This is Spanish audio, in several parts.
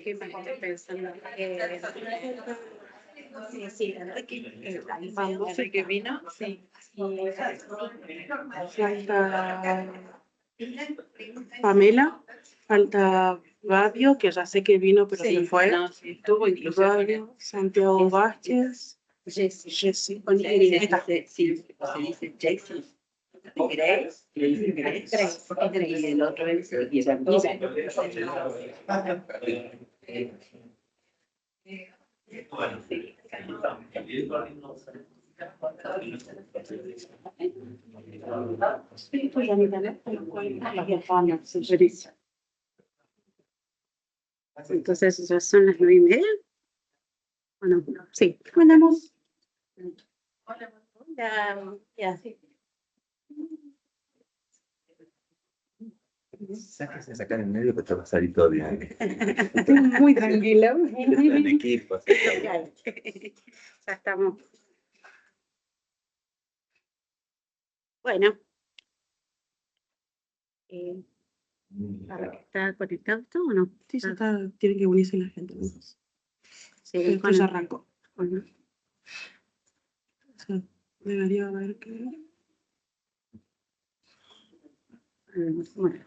¿Qué más estoy pensando? Sí, la verdad que el famoso que vino, sí. Falta Pamela, falta Fabio, que ya sé que vino, pero se fue. No, sí, estuvo incluso. Fabio, Santiago Vázquez, Jessy. Sí, se dice Jason. Grace. Y el otro es Entonces, ¿ya son las 9:30? Bueno, sí. Mandamos. Hola, ya, sí. Sáquese sacar en medio que te va a salir todo bien. Estoy muy tranquila. En equipo. Así. Ya estamos. Bueno. ¿Está conectado todo o no? Sí, ya está, tiene que unirse la gente. Sí, Esto ya arrancó. Bueno. O sea, debería haber que... Bueno.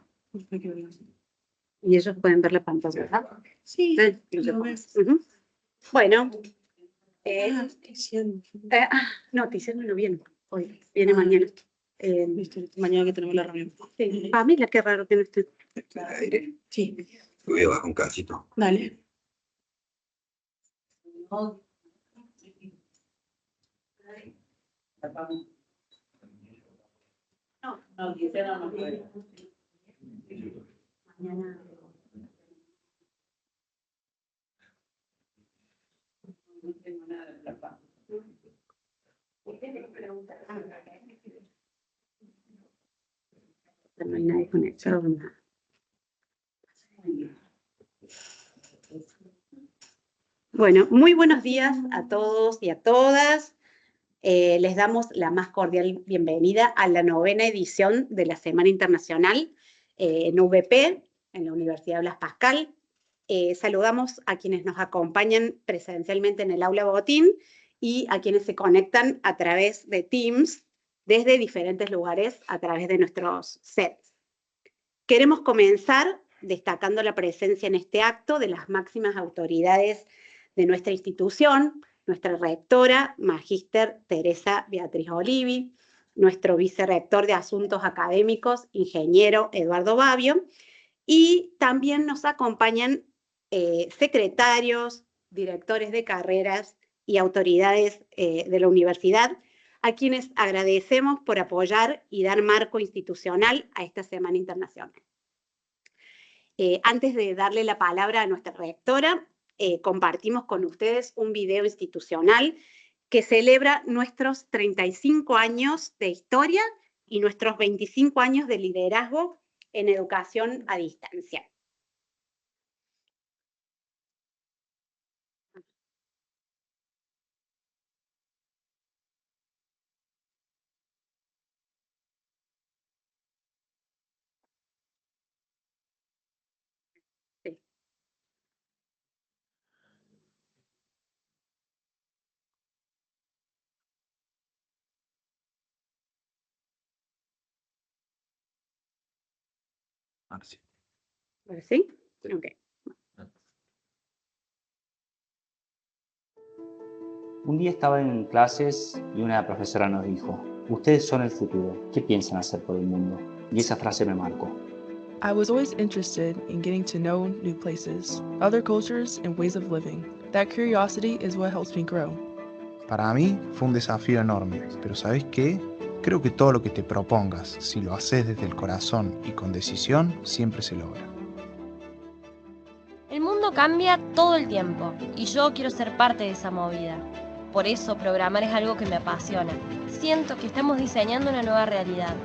Y ellos pueden ver la pantalla, ¿verdad? Sí, lo ves. Bueno. No, Tiziano no viene hoy, viene mañana. Mañana que tenemos la reunión. Sí. Pamela, qué raro que no esté. Sí. Voy a bajar un cachito. Dale. No, Gisela no puede. Mañana. No tengo nada de la paz. No hay nadie conectado. Bueno, muy buenos días a todos y a todas. Les damos la más cordial bienvenida a la 9ª edición de la Semana Internacional en UVP, en la Universidad Blas Pascal. Saludamos a quienes nos acompañan presencialmente en el aula Botín y a quienes se conectan a través de Teams desde diferentes lugares a través de nuestros sets. Queremos comenzar destacando la presencia en este acto de las máximas autoridades de nuestra institución, nuestra rectora, Magíster Teresa Beatriz Olivi, nuestro vicerrector de Asuntos Académicos, ingeniero Eduardo Babbio, y también nos acompañan secretarios, directores de carreras y autoridades de la universidad, a quienes agradecemos por apoyar y dar marco institucional a esta Semana Internacional. Antes de darle la palabra a nuestra rectora, compartimos con ustedes un video institucional que celebra nuestros 35 años de historia y nuestros 25 años de liderazgo en educación a distancia. Sí. Sí. ¿Sí? Ok. Un día estaba en clases y una profesora nos dijo: ustedes son el futuro, ¿qué piensan hacer por el mundo? Y esa frase me marcó. I was always interested in getting to know new places, other cultures and ways of living. That curiosity is what helps me grow. Para mí fue un desafío enorme, pero ¿sabes qué? Creo que todo lo que te propongas, si lo haces desde el corazón y con decisión, siempre se logra. El mundo cambia todo el tiempo y yo quiero ser parte de esa movida. Por eso programar es algo que me apasiona. Siento que estamos diseñando una nueva realidad.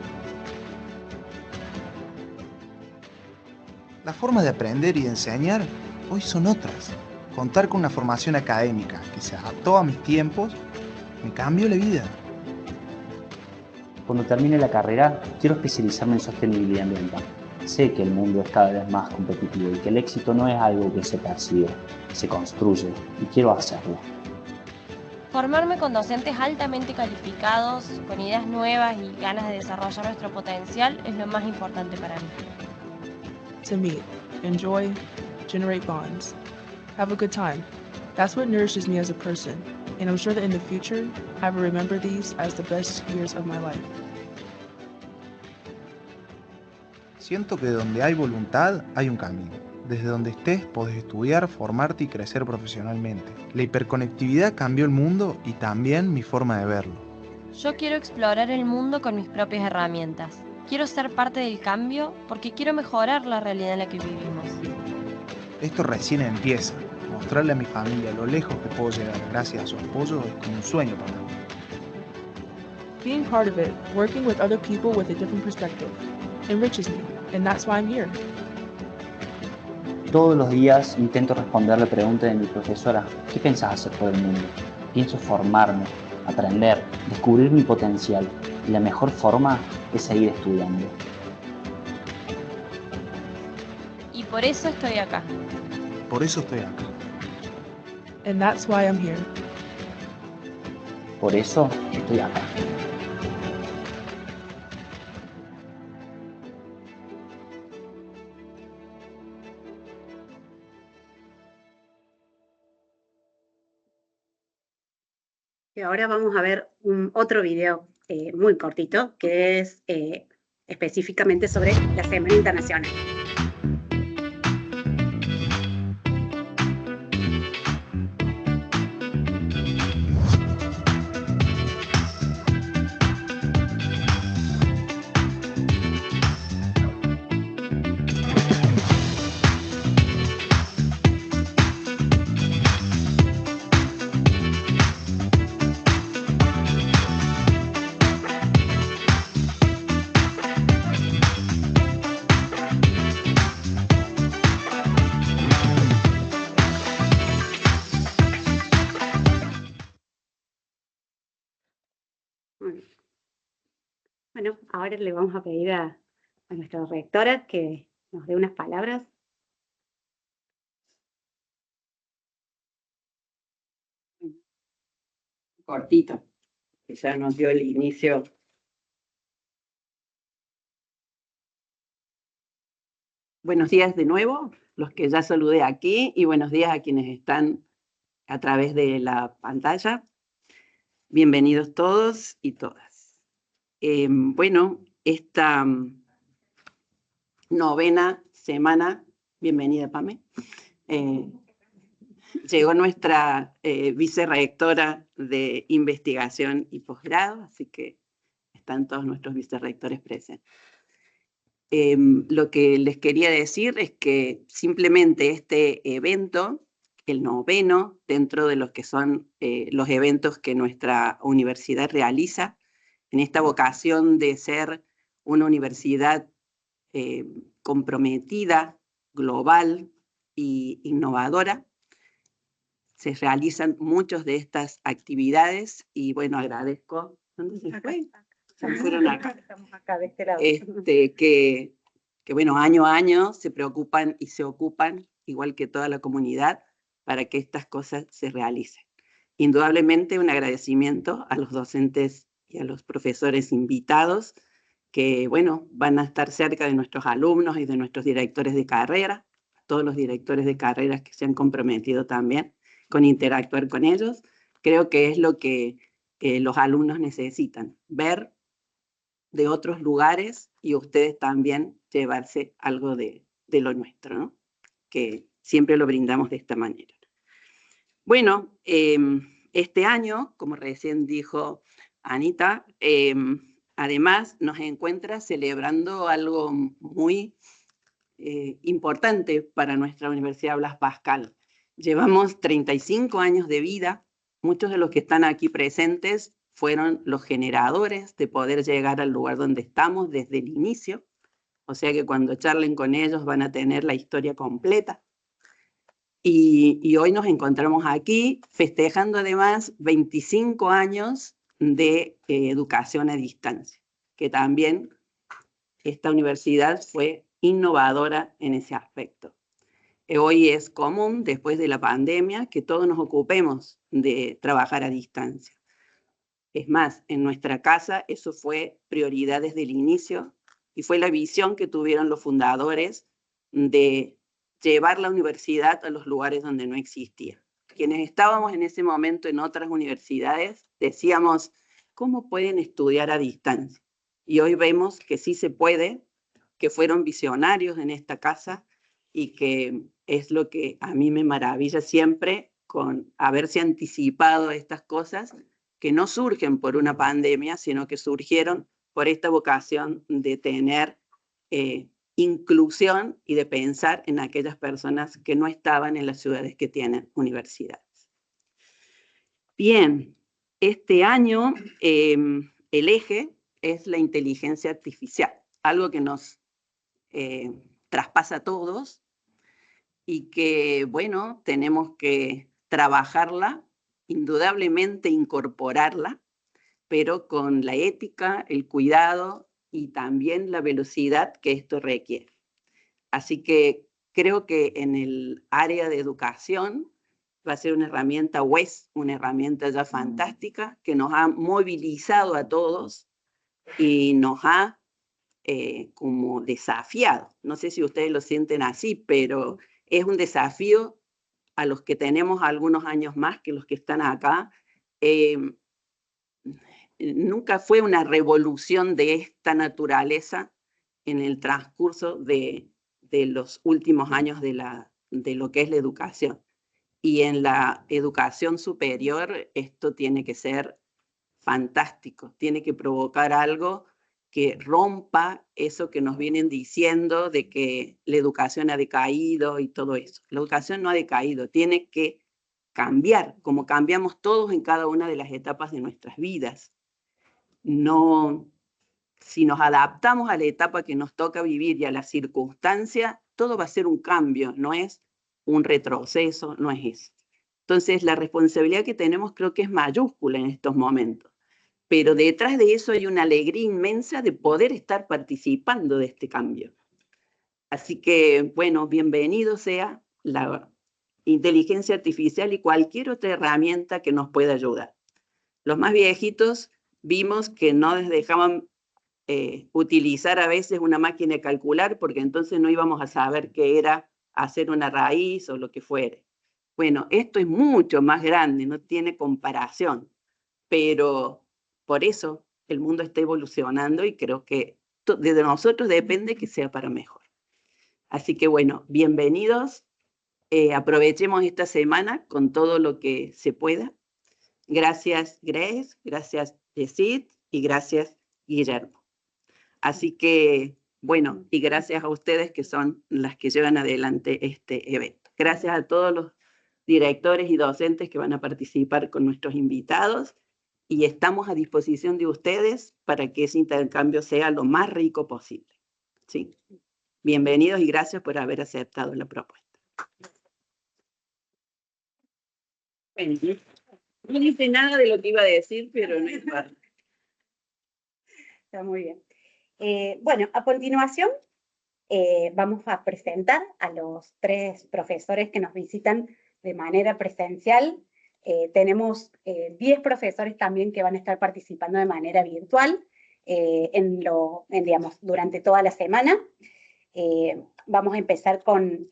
Las formas de aprender y de enseñar hoy son otras. Contar con una formación académica que se adaptó a mis tiempos me cambió la vida. Cuando termine la carrera, quiero especializarme en sostenibilidad ambiental. Sé que el mundo es cada vez más competitivo y que el éxito no es algo que se persigue, se construye, y quiero hacerlo. Formarme con docentes altamente calificados, con ideas nuevas y ganas de desarrollar nuestro potencial es lo más importante para mí. To meet, enjoy, generate bonds. Have a good time. That's what nourishes me as a person, and I'm sure that in the future, I will remember these as the best years of my life. Siento que donde hay voluntad, hay un camino. Desde donde estés, podés estudiar, formarte y crecer profesionalmente. La hiperconectividad cambió el mundo y también mi forma de verlo. Yo quiero explorar el mundo con mis propias herramientas. Quiero ser parte del cambio porque quiero mejorar la realidad en la que vivimos. Esto recién empieza. Mostrarle a mi familia lo lejos que puedo llegar gracias a su apoyo es como un sueño para mí. Being part of it, working with other people with a different perspective, enriches me, and that's why I'm here. Todos los días intento responderle preguntas de mi profesora: ¿qué pensás hacer por el mundo? Pienso formarme, aprender, descubrir mi potencial, y la mejor forma es seguir estudiando. Y por eso estoy acá. Por eso estoy acá. And that's why I'm here. Por eso estoy acá. Y ahora vamos a ver otro video muy cortito que es específicamente sobre la Semana Internacional. Bueno, ahora le vamos a pedir a nuestra rectora que nos dé unas palabras. Cortito, que ya nos dio el inicio. Buenos días de nuevo, los que ya saludé aquí, y buenos días a quienes están a través de la pantalla. Bienvenidos todos y todas. Bueno, esta novena semana, bienvenida Pame, llegó nuestra vicerrectora de investigación y posgrado, así que están todos nuestros vicerrectores presentes. Lo que les quería decir es que simplemente este evento, el noveno, dentro de los que son los eventos que nuestra universidad realiza, en esta vocación de ser una universidad comprometida, global e innovadora, se realizan muchas de estas actividades y bueno, agradezco. ¿Dónde se fue? Se fueron acá. Estamos acá de este lado. Que bueno, año a año se preocupan y se ocupan, igual que toda la comunidad, para que estas cosas se realicen. Indudablemente un agradecimiento a los docentes y a los profesores invitados, que bueno, van a estar cerca de nuestros alumnos y de nuestros directores de carrera, todos los directores de carreras que se han comprometido también con interactuar con ellos. Creo que es lo que los alumnos necesitan, ver de otros lugares y ustedes también llevarse algo de lo nuestro, ¿no? Que siempre lo brindamos de esta manera. Bueno, este año, como recién dijo Anita, además nos encuentra celebrando algo muy importante para nuestra Universidad Blas Pascal. Llevamos 35 años de vida, muchos de los que están aquí presentes fueron los generadores de poder llegar al lugar donde estamos desde el inicio, o sea que cuando charlen con ellos van a tener la historia completa. Y hoy nos encontramos aquí festejando además 25 años de educación a distancia, que también esta universidad fue innovadora en ese aspecto. Hoy es común, después de la pandemia, que todos nos ocupemos de trabajar a distancia. Es más, en nuestra casa eso fue prioridad desde el inicio y fue la visión que tuvieron los fundadores de llevar la universidad a los lugares donde no existía. Quienes estábamos en ese momento en otras universidades decíamos, ¿cómo pueden estudiar a distancia? Y hoy vemos que sí se puede, que fueron visionarios en esta casa y que es lo que a mí me maravilla siempre con haberse anticipado a estas cosas que no surgen por una pandemia, sino que surgieron por esta vocación de tener inclusión y de pensar en aquellas personas que no estaban en las ciudades que tienen universidades. Bien, este año el eje es la inteligencia artificial, algo que nos traspasa a todos y que, bueno, tenemos que trabajarla, indudablemente incorporarla, pero con la ética, el cuidado y también la velocidad que esto requiere. Así que creo que en el área de educación va a ser una herramienta WES, una herramienta ya fantástica que nos ha movilizado a todos y nos ha como desafiado. No sé si ustedes lo sienten así, pero es un desafío a los que tenemos algunos años más que los que están acá. Nunca fue una revolución de esta naturaleza en el transcurso de los últimos años de lo que es la educación. Y en la educación superior esto tiene que ser fantástico, tiene que provocar algo que rompa eso que nos vienen diciendo de que la educación ha decaído y todo eso. La educación no ha decaído, tiene que cambiar, como cambiamos todos en cada una de las etapas de nuestras vidas. No, si nos adaptamos a la etapa que nos toca vivir y a la circunstancia, todo va a ser un cambio, no es un retroceso, no es eso. Entonces, la responsabilidad que tenemos creo que es mayúscula en estos momentos. Pero detrás de eso hay una alegría inmensa de poder estar participando de este cambio. Así que, bueno, bienvenido sea la inteligencia artificial y cualquier otra herramienta que nos pueda ayudar. Los más viejitos vimos que no les dejaban utilizar a veces una máquina de calcular porque entonces no íbamos a saber qué era hacer una raíz o lo que fuere. Bueno, esto es mucho más grande, no tiene comparación, pero por eso el mundo está evolucionando y creo que de nosotros depende que sea para mejor. Así que bueno, bienvenidos, aprovechemos esta semana con todo lo que se pueda. Gracias Grace, gracias Yesid y gracias Guillermo. Así que bueno, y gracias a ustedes que son las que llevan adelante este evento. Gracias a todos los directores y docentes que van a participar con nuestros invitados. Y estamos a disposición de ustedes para que ese intercambio sea lo más rico posible. ¿Sí? Bienvenidos y gracias por haber aceptado la propuesta. Bueno, no dice nada de lo que iba a decir, pero no importa. Está muy bien. Bueno, a continuación vamos a presentar a los 3 profesores que nos visitan de manera presencial. Tenemos 10 profesores también que van a estar participando de manera virtual digamos, durante toda la semana. Vamos a empezar con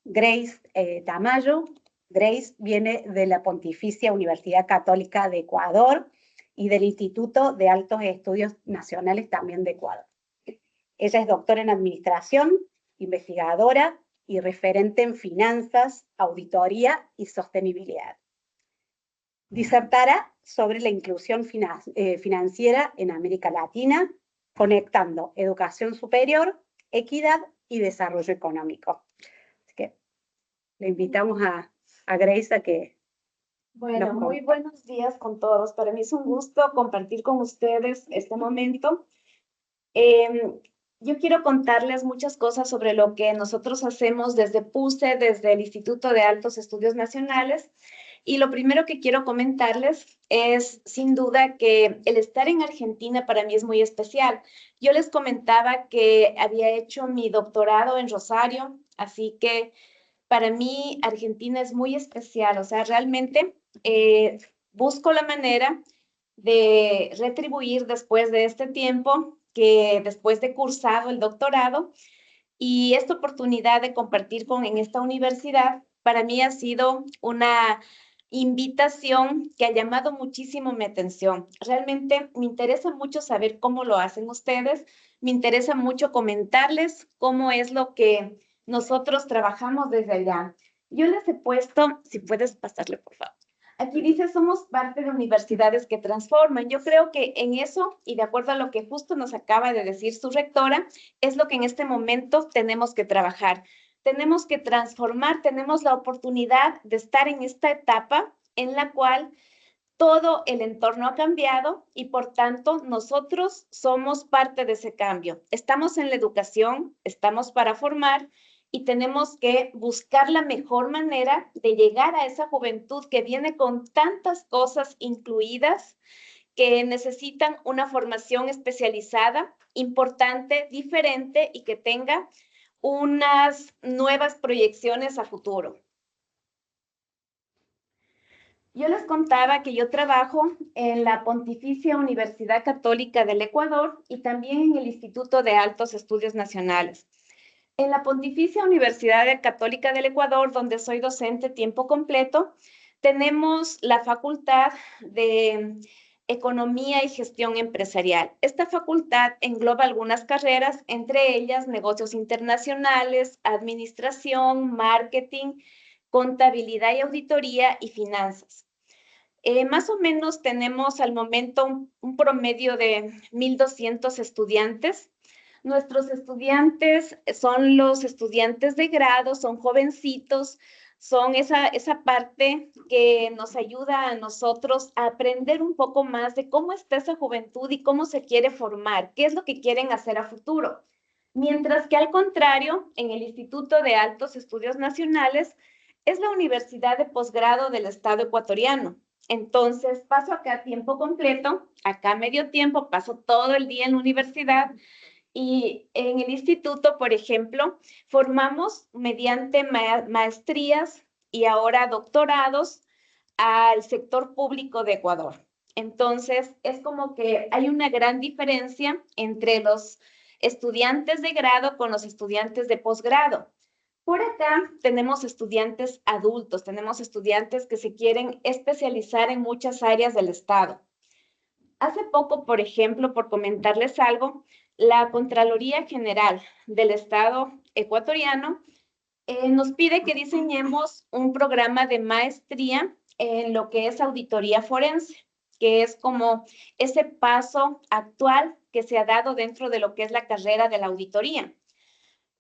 Grace Tamayo. Grace viene de la Pontificia Universidad Católica de Ecuador y del Instituto de Altos Estudios Nacionales también de Ecuador. Ella es doctora en Administración, investigadora y referente en Finanzas, Auditoría y Sostenibilidad. Disertará sobre la inclusión financiera en América Latina, conectando educación superior, equidad y desarrollo económico. Así que le invitamos a Grace a que... Bueno, muy buenos días con todos. Para mí es un gusto compartir con ustedes este momento. Yo quiero contarles muchas cosas sobre lo que nosotros hacemos desde PUCE, desde el Instituto de Altos Estudios Nacionales, Y lo primero que quiero comentarles es, sin duda, que el estar en Argentina para mí es muy especial. Yo les comentaba que había hecho mi doctorado en Rosario, así que para mí Argentina es muy especial. O sea, realmente busco la manera de retribuir después de este tiempo, que después de cursado el doctorado, y esta oportunidad de compartir en esta universidad, para mí ha sido una invitación que ha llamado muchísimo mi atención. Realmente me interesa mucho saber cómo lo hacen ustedes, me interesa mucho comentarles cómo es lo que nosotros trabajamos desde allá. Yo les he puesto, si puedes pasarle por favor. Aquí dice, somos parte de universidades que transforman. Yo creo que en eso, y de acuerdo a lo que justo nos acaba de decir su rectora, es lo que en este momento tenemos que trabajar. Tenemos que transformar, tenemos la oportunidad de estar en esta etapa en la cual todo el entorno ha cambiado y por tanto nosotros somos parte de ese cambio. Estamos en la educación, estamos para formar y tenemos que buscar la mejor manera de llegar a esa juventud que viene con tantas cosas incluidas, que necesitan una formación especializada, importante, diferente y que tenga unas nuevas proyecciones a futuro. Yo les contaba que yo trabajo en la Pontificia Universidad Católica del Ecuador y también en el Instituto de Altos Estudios Nacionales. En la Pontificia Universidad Católica del Ecuador, donde soy docente tiempo completo, tenemos la Facultad de Economía y Gestión Empresarial. Esta facultad engloba algunas carreras, entre ellas negocios internacionales, administración, marketing, contabilidad y auditoría y finanzas. Más o menos tenemos al momento un promedio de 1,200 estudiantes. Nuestros estudiantes son los estudiantes de grado, son jovencitos, son esa parte que nos ayuda a nosotros a aprender un poco más de cómo está esa juventud y cómo se quiere formar, qué es lo que quieren hacer a futuro. Mientras que al contrario, en el Instituto de Altos Estudios Nacionales es la universidad de posgrado del Estado ecuatoriano. Entonces paso acá a tiempo completo, acá medio tiempo, paso todo el día en la universidad. Y en el instituto, por ejemplo, formamos mediante maestrías y ahora doctorados al sector público de Ecuador. Entonces, es como que hay una gran diferencia entre los estudiantes de grado con los estudiantes de posgrado. Por acá tenemos estudiantes adultos, tenemos estudiantes que se quieren especializar en muchas áreas del Estado. Hace poco, por ejemplo, por comentarles algo, la Contraloría General del Estado ecuatoriano nos pide que diseñemos un programa de maestría en lo que es auditoría forense, que es como ese paso actual que se ha dado dentro de lo que es la carrera de la auditoría,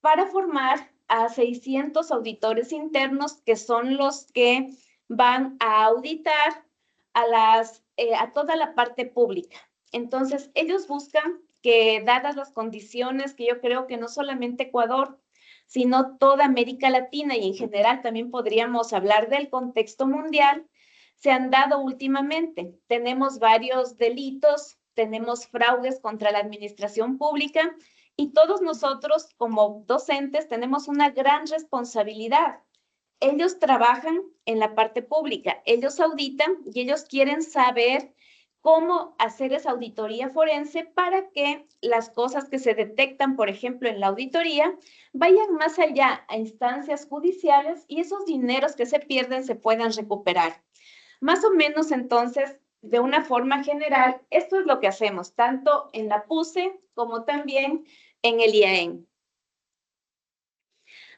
para formar a 600 auditores internos, que son los que van a auditar a toda la parte pública. Entonces, ellos buscan que, dadas las condiciones que yo creo que no solamente Ecuador, sino toda América Latina y en general también podríamos hablar del contexto mundial, se han dado últimamente. Tenemos varios delitos, tenemos fraudes contra la administración pública y todos nosotros como docentes tenemos una gran responsabilidad. Ellos trabajan en la parte pública, ellos auditan y ellos quieren saber cómo hacer esa auditoría forense para que las cosas que se detectan, por ejemplo, en la auditoría, vayan más allá a instancias judiciales y esos dineros que se pierden se puedan recuperar. Más o menos, entonces, de una forma general, esto es lo que hacemos, tanto en la PUCE como también en el IAEN.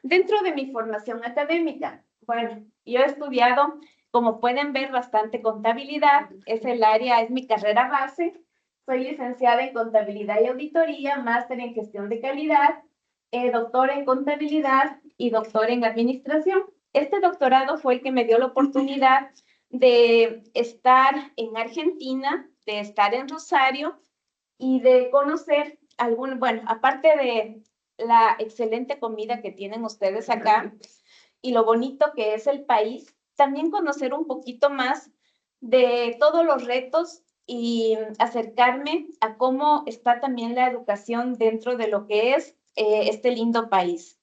Dentro de mi formación académica, bueno, yo he estudiado, como pueden ver, bastante contabilidad, es mi carrera base. Soy licenciada en contabilidad y auditoría, máster en gestión de calidad, doctora en contabilidad y doctora en administración. Este doctorado fue el que me dio la oportunidad de estar en Argentina, de estar en Rosario y de conocer bueno, aparte de la excelente comida que tienen ustedes acá y lo bonito que es el país, también conocer un poquito más de todos los retos y acercarme a cómo está también la educación dentro de lo que es este lindo país.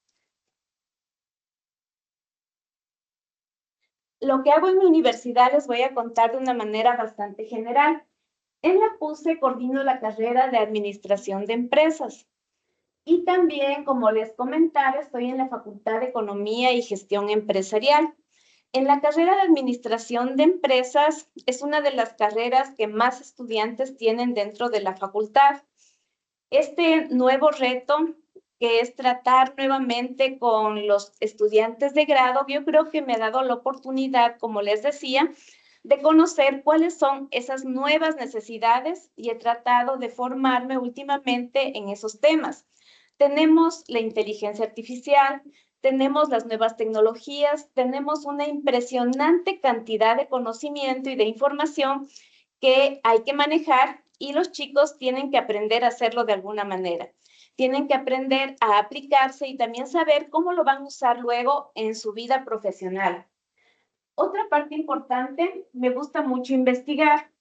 Lo que hago en mi universidad les voy a contar de una manera bastante general. En la PUCE coordino la carrera de Administración de Empresas. Y también, como les comentaba, estoy en la Facultad de Economía y Gestión Empresarial. En la carrera de Administración de Empresas es una de las carreras que más estudiantes tienen dentro de la facultad. Este nuevo reto, que es tratar nuevamente con los estudiantes de grado, yo creo que me ha dado la oportunidad, como les decía, de conocer cuáles son esas nuevas necesidades y he tratado de formarme últimamente en esos temas. Tenemos la inteligencia artificial, tenemos las nuevas tecnologías, tenemos una impresionante cantidad de conocimiento y de información que hay que manejar y los chicos tienen que aprender a hacerlo de alguna manera. Tienen que aprender a aplicarse y también saber cómo lo van a usar luego en su vida profesional. Otra parte importante, me gusta mucho investigar.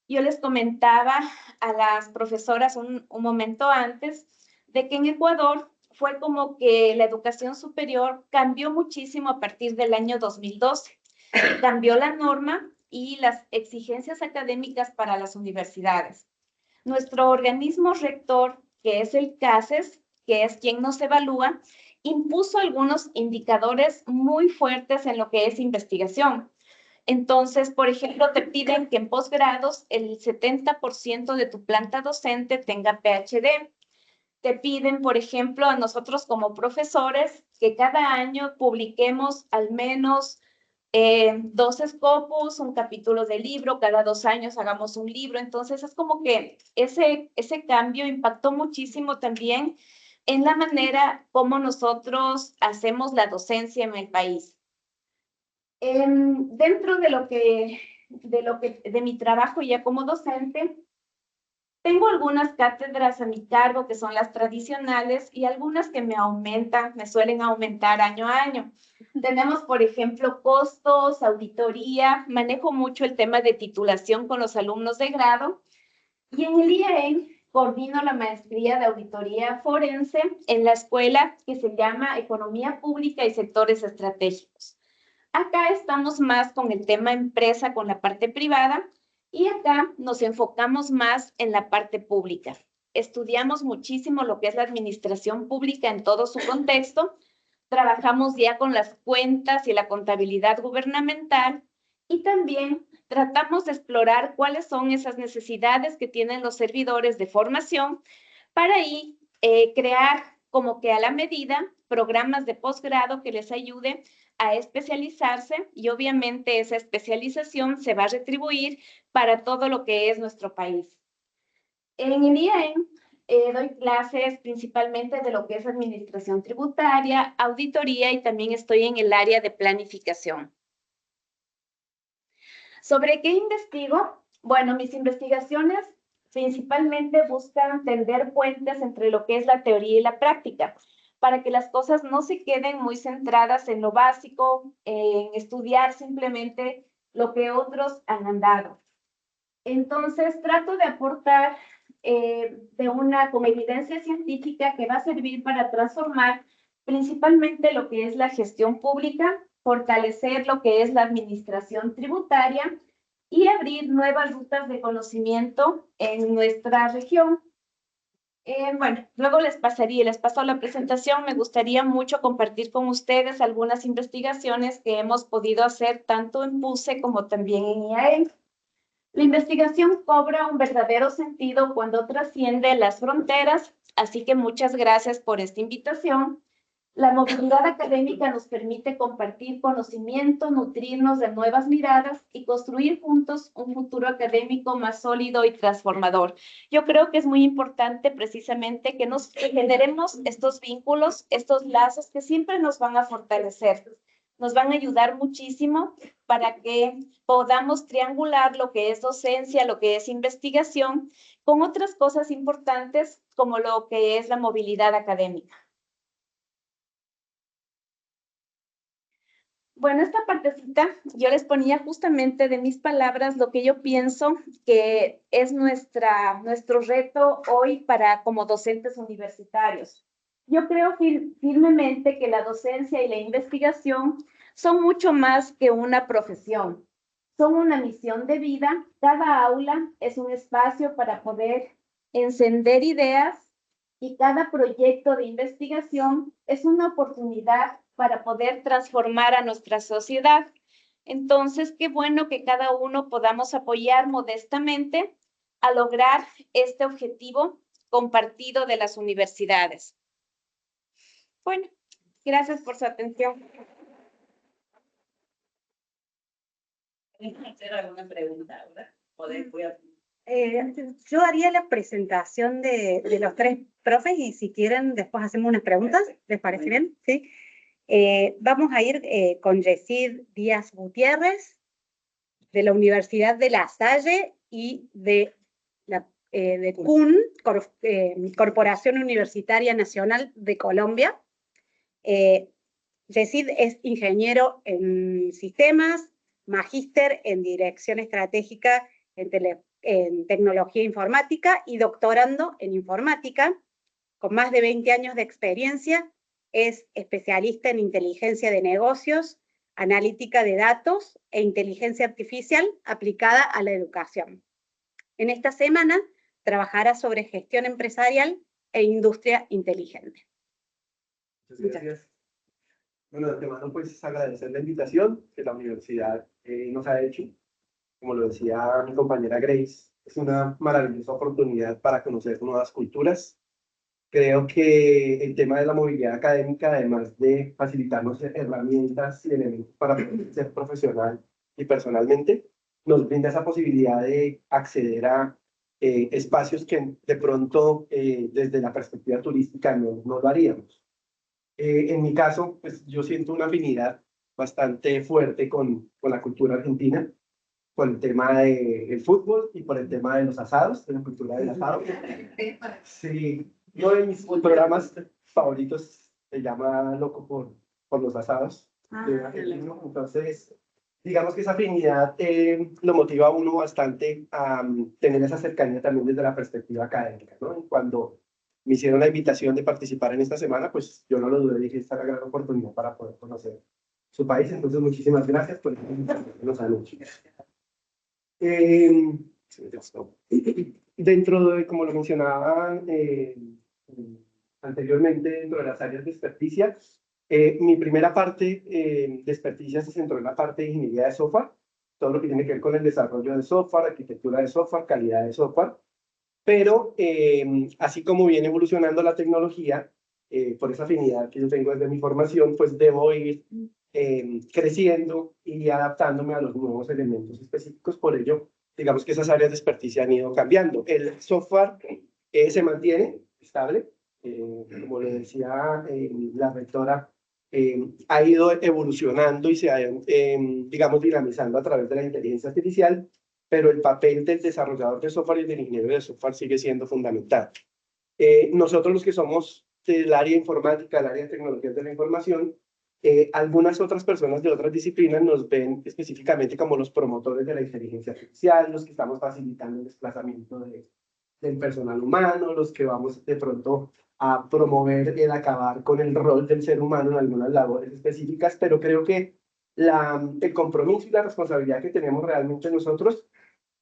Yo les comentaba a las profesoras un momento antes de que en Ecuador fue como que la educación superior cambió muchísimo a partir del año 2012. Cambió la norma y las exigencias académicas para las universidades. Nuestro organismo rector, que es el CASES, que es quien nos evalúa, impuso algunos indicadores muy fuertes en lo que es investigación. Entonces, por ejemplo, te piden que en posgrados el 70% de tu planta docente tenga PhD. Te piden, por ejemplo, a nosotros como profesores que cada año publiquemos al menos 2 scopus, un capítulo de libro, cada 2 años hagamos un libro. Entonces, es como que ese cambio impactó muchísimo también en la manera como nosotros hacemos la docencia en el país. Dentro de mi trabajo ya como docente, tengo algunas cátedras a mi cargo que son las tradicionales y algunas que me suelen aumentar año a año. Tenemos, por ejemplo, costos, auditoría, manejo mucho el tema de titulación con los alumnos de grado y en el IAEN coordino la maestría de auditoría forense en la escuela que se llama Economía Pública y Sectores Estratégicos. Acá estamos más con el tema empresa, con la parte privada, y acá nos enfocamos más en la parte pública. Estudiamos muchísimo lo que es la administración pública en todo su contexto, trabajamos ya con las cuentas y la contabilidad gubernamental, y también tratamos de explorar cuáles son esas necesidades que tienen los servidores de formación para ahí crear como que a la medida programas de posgrado que les ayude a especializarse y obviamente esa especialización se va a retribuir para todo lo que es nuestro país. En el IAEN doy clases principalmente de lo que es administración tributaria, auditoría y también estoy en el área de planificación. ¿Sobre qué investigo? Bueno, mis investigaciones principalmente buscan tender puentes entre lo que es la teoría y la práctica, para que las cosas no se queden muy centradas en lo básico, en estudiar simplemente lo que otros han andado. Entonces, trato de aportar con evidencia científica que va a servir para transformar principalmente lo que es la gestión pública, fortalecer lo que es la administración tributaria y abrir nuevas rutas de conocimiento en nuestra región. Bueno, luego les paso la presentación. Me gustaría mucho compartir con ustedes algunas investigaciones que hemos podido hacer tanto en PUCE como también en IAEN. La investigación cobra un verdadero sentido cuando trasciende las fronteras, así que muchas gracias por esta invitación. La movilidad académica nos permite compartir conocimiento, nutrirnos de nuevas miradas y construir juntos un futuro académico más sólido y transformador. Yo creo que es muy importante precisamente que generemos estos vínculos, estos lazos que siempre nos van a fortalecer, nos van a ayudar muchísimo para que podamos triangular lo que es docencia, lo que es investigación, con otras cosas importantes como lo que es la movilidad académica. Bueno, esta partecita yo les ponía justamente de mis palabras lo que yo pienso que es nuestro reto hoy para como docentes universitarios. Yo creo firmemente que la docencia y la investigación son mucho más que una profesión, son una misión de vida. Cada aula es un espacio para poder encender ideas y cada proyecto de investigación es una oportunidad para poder transformar a nuestra sociedad. Entonces, qué bueno que cada uno podamos apoyar modestamente a lograr este objetivo compartido de las universidades. Bueno, gracias por su atención. ¿Quieres hacer alguna pregunta ahora? Yo haría la presentación de los tres profes y si quieren después hacemos unas preguntas, ¿les parece bien? ¿Sí? Vamos a ir con Yesid Díaz Gutiérrez, de la Universidad de La Salle y de CUN, Corporación Universitaria Nacional de Colombia. Yesid es ingeniero en sistemas, magíster en dirección estratégica en tecnología informática y doctorando en informática, con más de 20 años de experiencia. Es especialista en inteligencia de negocios, analítica de datos e inteligencia artificial aplicada a la educación. En esta semana trabajará sobre gestión empresarial e industria inteligente. Muchas gracias. Bueno, de antemano, pues agradecer la invitación que la universidad nos ha hecho. Como lo decía mi compañera Grace, es una maravillosa oportunidad para conocer nuevas culturas. Creo que el tema de la movilidad académica, además de facilitarnos herramientas y elementos para poder ser profesional y personalmente, nos brinda esa posibilidad de acceder a espacios que de pronto desde la perspectiva turística no lo haríamos. En mi caso, pues yo siento una afinidad bastante fuerte con la cultura argentina, por el tema del fútbol y por el tema de los asados, de la cultura del asado. Sí, uno de mis programas favoritos se llama Loco por los asados. Entonces, digamos que esa afinidad lo motiva a uno bastante a tener esa cercanía también desde la perspectiva académica, ¿no? Cuando me hicieron la invitación de participar en esta semana, pues yo no lo dudé, dije, esta es la gran oportunidad para poder conocer su país. Entonces, muchísimas gracias por los anuncios. Dentro de, como lo mencionaba anteriormente, dentro de las áreas de experticia, mi primera parte de experticia se centró en la parte de ingeniería de software, todo lo que tiene que ver con el desarrollo de software, arquitectura de software, calidad de software, pero así como viene evolucionando la tecnología, por esa afinidad que yo tengo desde mi formación, pues debo ir creciendo y adaptándome a los nuevos elementos específicos. Por ello, digamos que esas áreas de experticia han ido cambiando. El software se mantiene estable, como le decía la rectora, ha ido evolucionando y se ha, digamos, dinamizando a través de la inteligencia artificial, pero el papel del desarrollador de software y del ingeniero de software sigue siendo fundamental. Nosotros los que somos del área informática, del área de tecnologías de la información, algunas otras personas de otras disciplinas nos ven específicamente como los promotores de la inteligencia artificial, los que estamos facilitando el desplazamiento del personal humano, los que vamos de pronto a promover el acabar con el rol del ser humano en algunas labores específicas, pero creo que el compromiso y la responsabilidad que tenemos realmente nosotros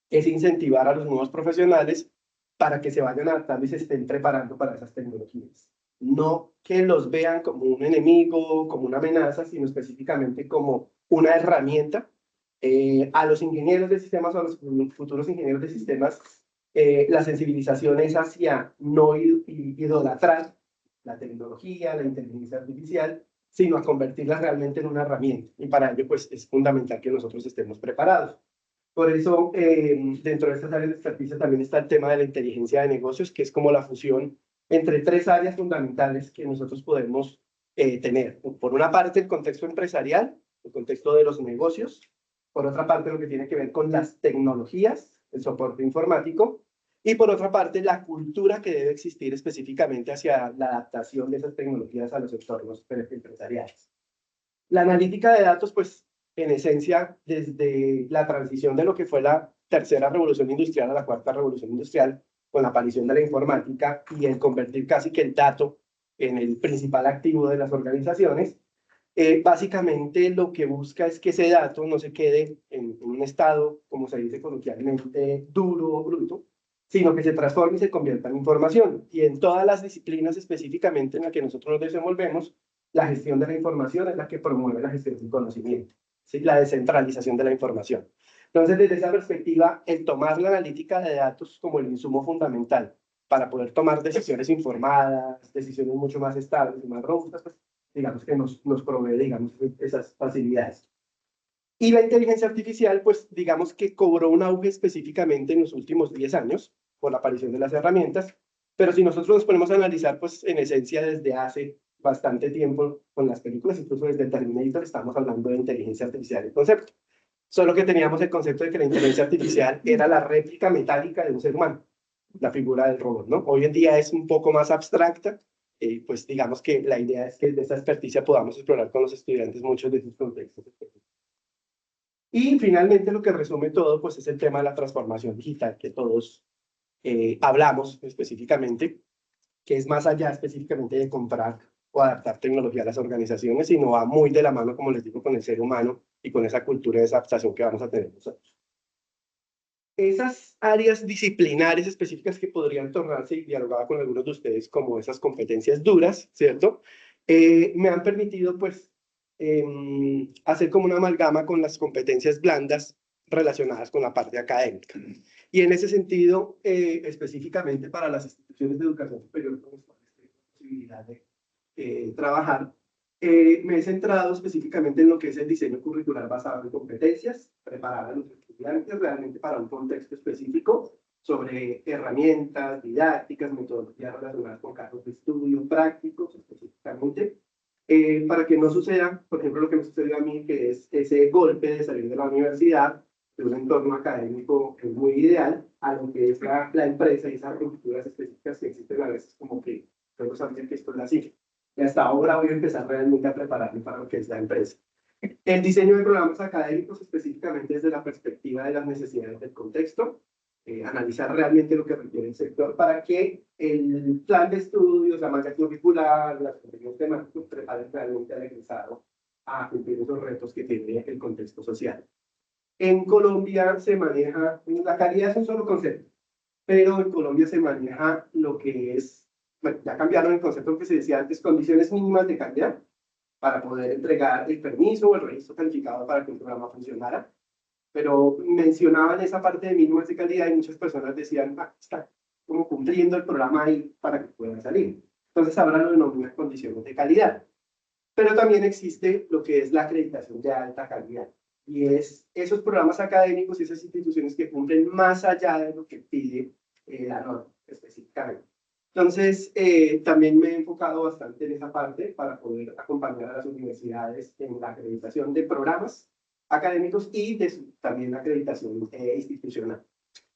es incentivar a los nuevos profesionales para que se vayan adaptando y se estén preparando para esas tecnologías. No que los vean como un enemigo, como una amenaza, sino específicamente como una herramienta. A los ingenieros de sistemas o a los futuros ingenieros de sistemas, la sensibilización es hacia no idolatrar la tecnología, la inteligencia artificial, sino a convertirla realmente en una herramienta. Y para ello, pues, es fundamental que nosotros estemos preparados. Por eso, dentro de estas áreas de experticia también está el tema de la inteligencia de negocios, que es como la fusión entre tres áreas fundamentales que nosotros podemos tener. Por una parte, el contexto empresarial, el contexto de los negocios. Por otra parte, lo que tiene que ver con las tecnologías, el soporte informático. Y por otra parte, la cultura que debe existir específicamente hacia la adaptación de esas tecnologías a los entornos empresariales. La analítica de datos, pues, en esencia, desde la transición de lo que fue la tercera revolución industrial a la cuarta revolución industrial, con la aparición de la informática y el convertir casi que el dato en el principal activo de las organizaciones, básicamente lo que busca es que ese dato no se quede en un estado, como se dice coloquialmente, duro o bruto, sino que se transforme y se convierta en información. Y en todas las disciplinas específicamente en las que nosotros nos desenvolvemos, la gestión de la información es la que promueve la gestión del conocimiento, ¿sí? La descentralización de la información. Entonces, desde esa perspectiva, el tomar la analítica de datos como el insumo fundamental para poder tomar decisiones informadas, decisiones mucho más estables y más robustas, pues, digamos que nos provee, digamos, esas facilidades. Y la inteligencia artificial, pues, digamos que cobró un auge específicamente en los últimos 10 años por la aparición de las herramientas, pero si nosotros nos ponemos a analizar, pues, en esencia, desde hace bastante tiempo con las películas, incluso desde Terminator, estamos hablando de inteligencia artificial, el concepto. Solo que teníamos el concepto de que la inteligencia artificial era la réplica metálica de un ser humano, la figura del robot, ¿no? Hoy en día es un poco más abstracta, pues digamos que la idea es que de esa experticia podamos explorar con los estudiantes muchos de sus contextos. Y finalmente lo que resume todo, pues es el tema de la transformación digital que todos hablamos específicamente, que es más allá específicamente de comprar o adaptar tecnología a las organizaciones, sino va muy de la mano, como les digo, con el ser humano y con esa cultura de adaptación que vamos a tener nosotros. Esas áreas disciplinares específicas que podrían tornarse, y dialogaba con algunos de ustedes, como esas competencias duras, ¿cierto? Me han permitido, pues, hacer como una amalgama con las competencias blandas relacionadas con la parte académica. Y en ese sentido, específicamente para las instituciones de educación superior con las cuales tengo la posibilidad de trabajar, me he centrado específicamente en lo que es el diseño curricular basado en competencias, preparar a los estudiantes realmente para un contexto específico sobre herramientas, didácticas, metodologías relacionadas con casos de estudio prácticos específicamente, para que no suceda, por ejemplo, lo que me sucedió a mí, que es ese golpe de salir de la universidad, de un entorno académico muy ideal, a lo que es la empresa y esas culturas específicas que existen a veces, como que todos saben que esto es así. Y hasta ahora voy a empezar realmente a prepararme para lo que es la empresa. El diseño de programas académicos específicamente desde la perspectiva de las necesidades del contexto, analizar realmente lo que requiere el sector para que el plan de estudios, la malla curricular, las contenidos temáticos preparen realmente al egresado a cumplir esos retos que tiene el contexto social. En Colombia se maneja, la calidad es un solo concepto, pero en Colombia se maneja lo que es, bueno, ya cambiaron el concepto que se decía antes, condiciones mínimas de calidad para poder entregar el permiso o el registro calificado para que el programa funcionara. Pero mencionaban esa parte de mínimas de calidad y muchas personas decían, está como cumpliendo el programa ahí para que pueda salir. Entonces ahora lo denominan condiciones de calidad. Pero también existe lo que es la acreditación de alta calidad. Y es esos programas académicos y esas instituciones que cumplen más allá de lo que pide la norma específicamente. Entonces, también me he enfocado bastante en esa parte para poder acompañar a las universidades en la acreditación de programas académicos y también la acreditación institucional.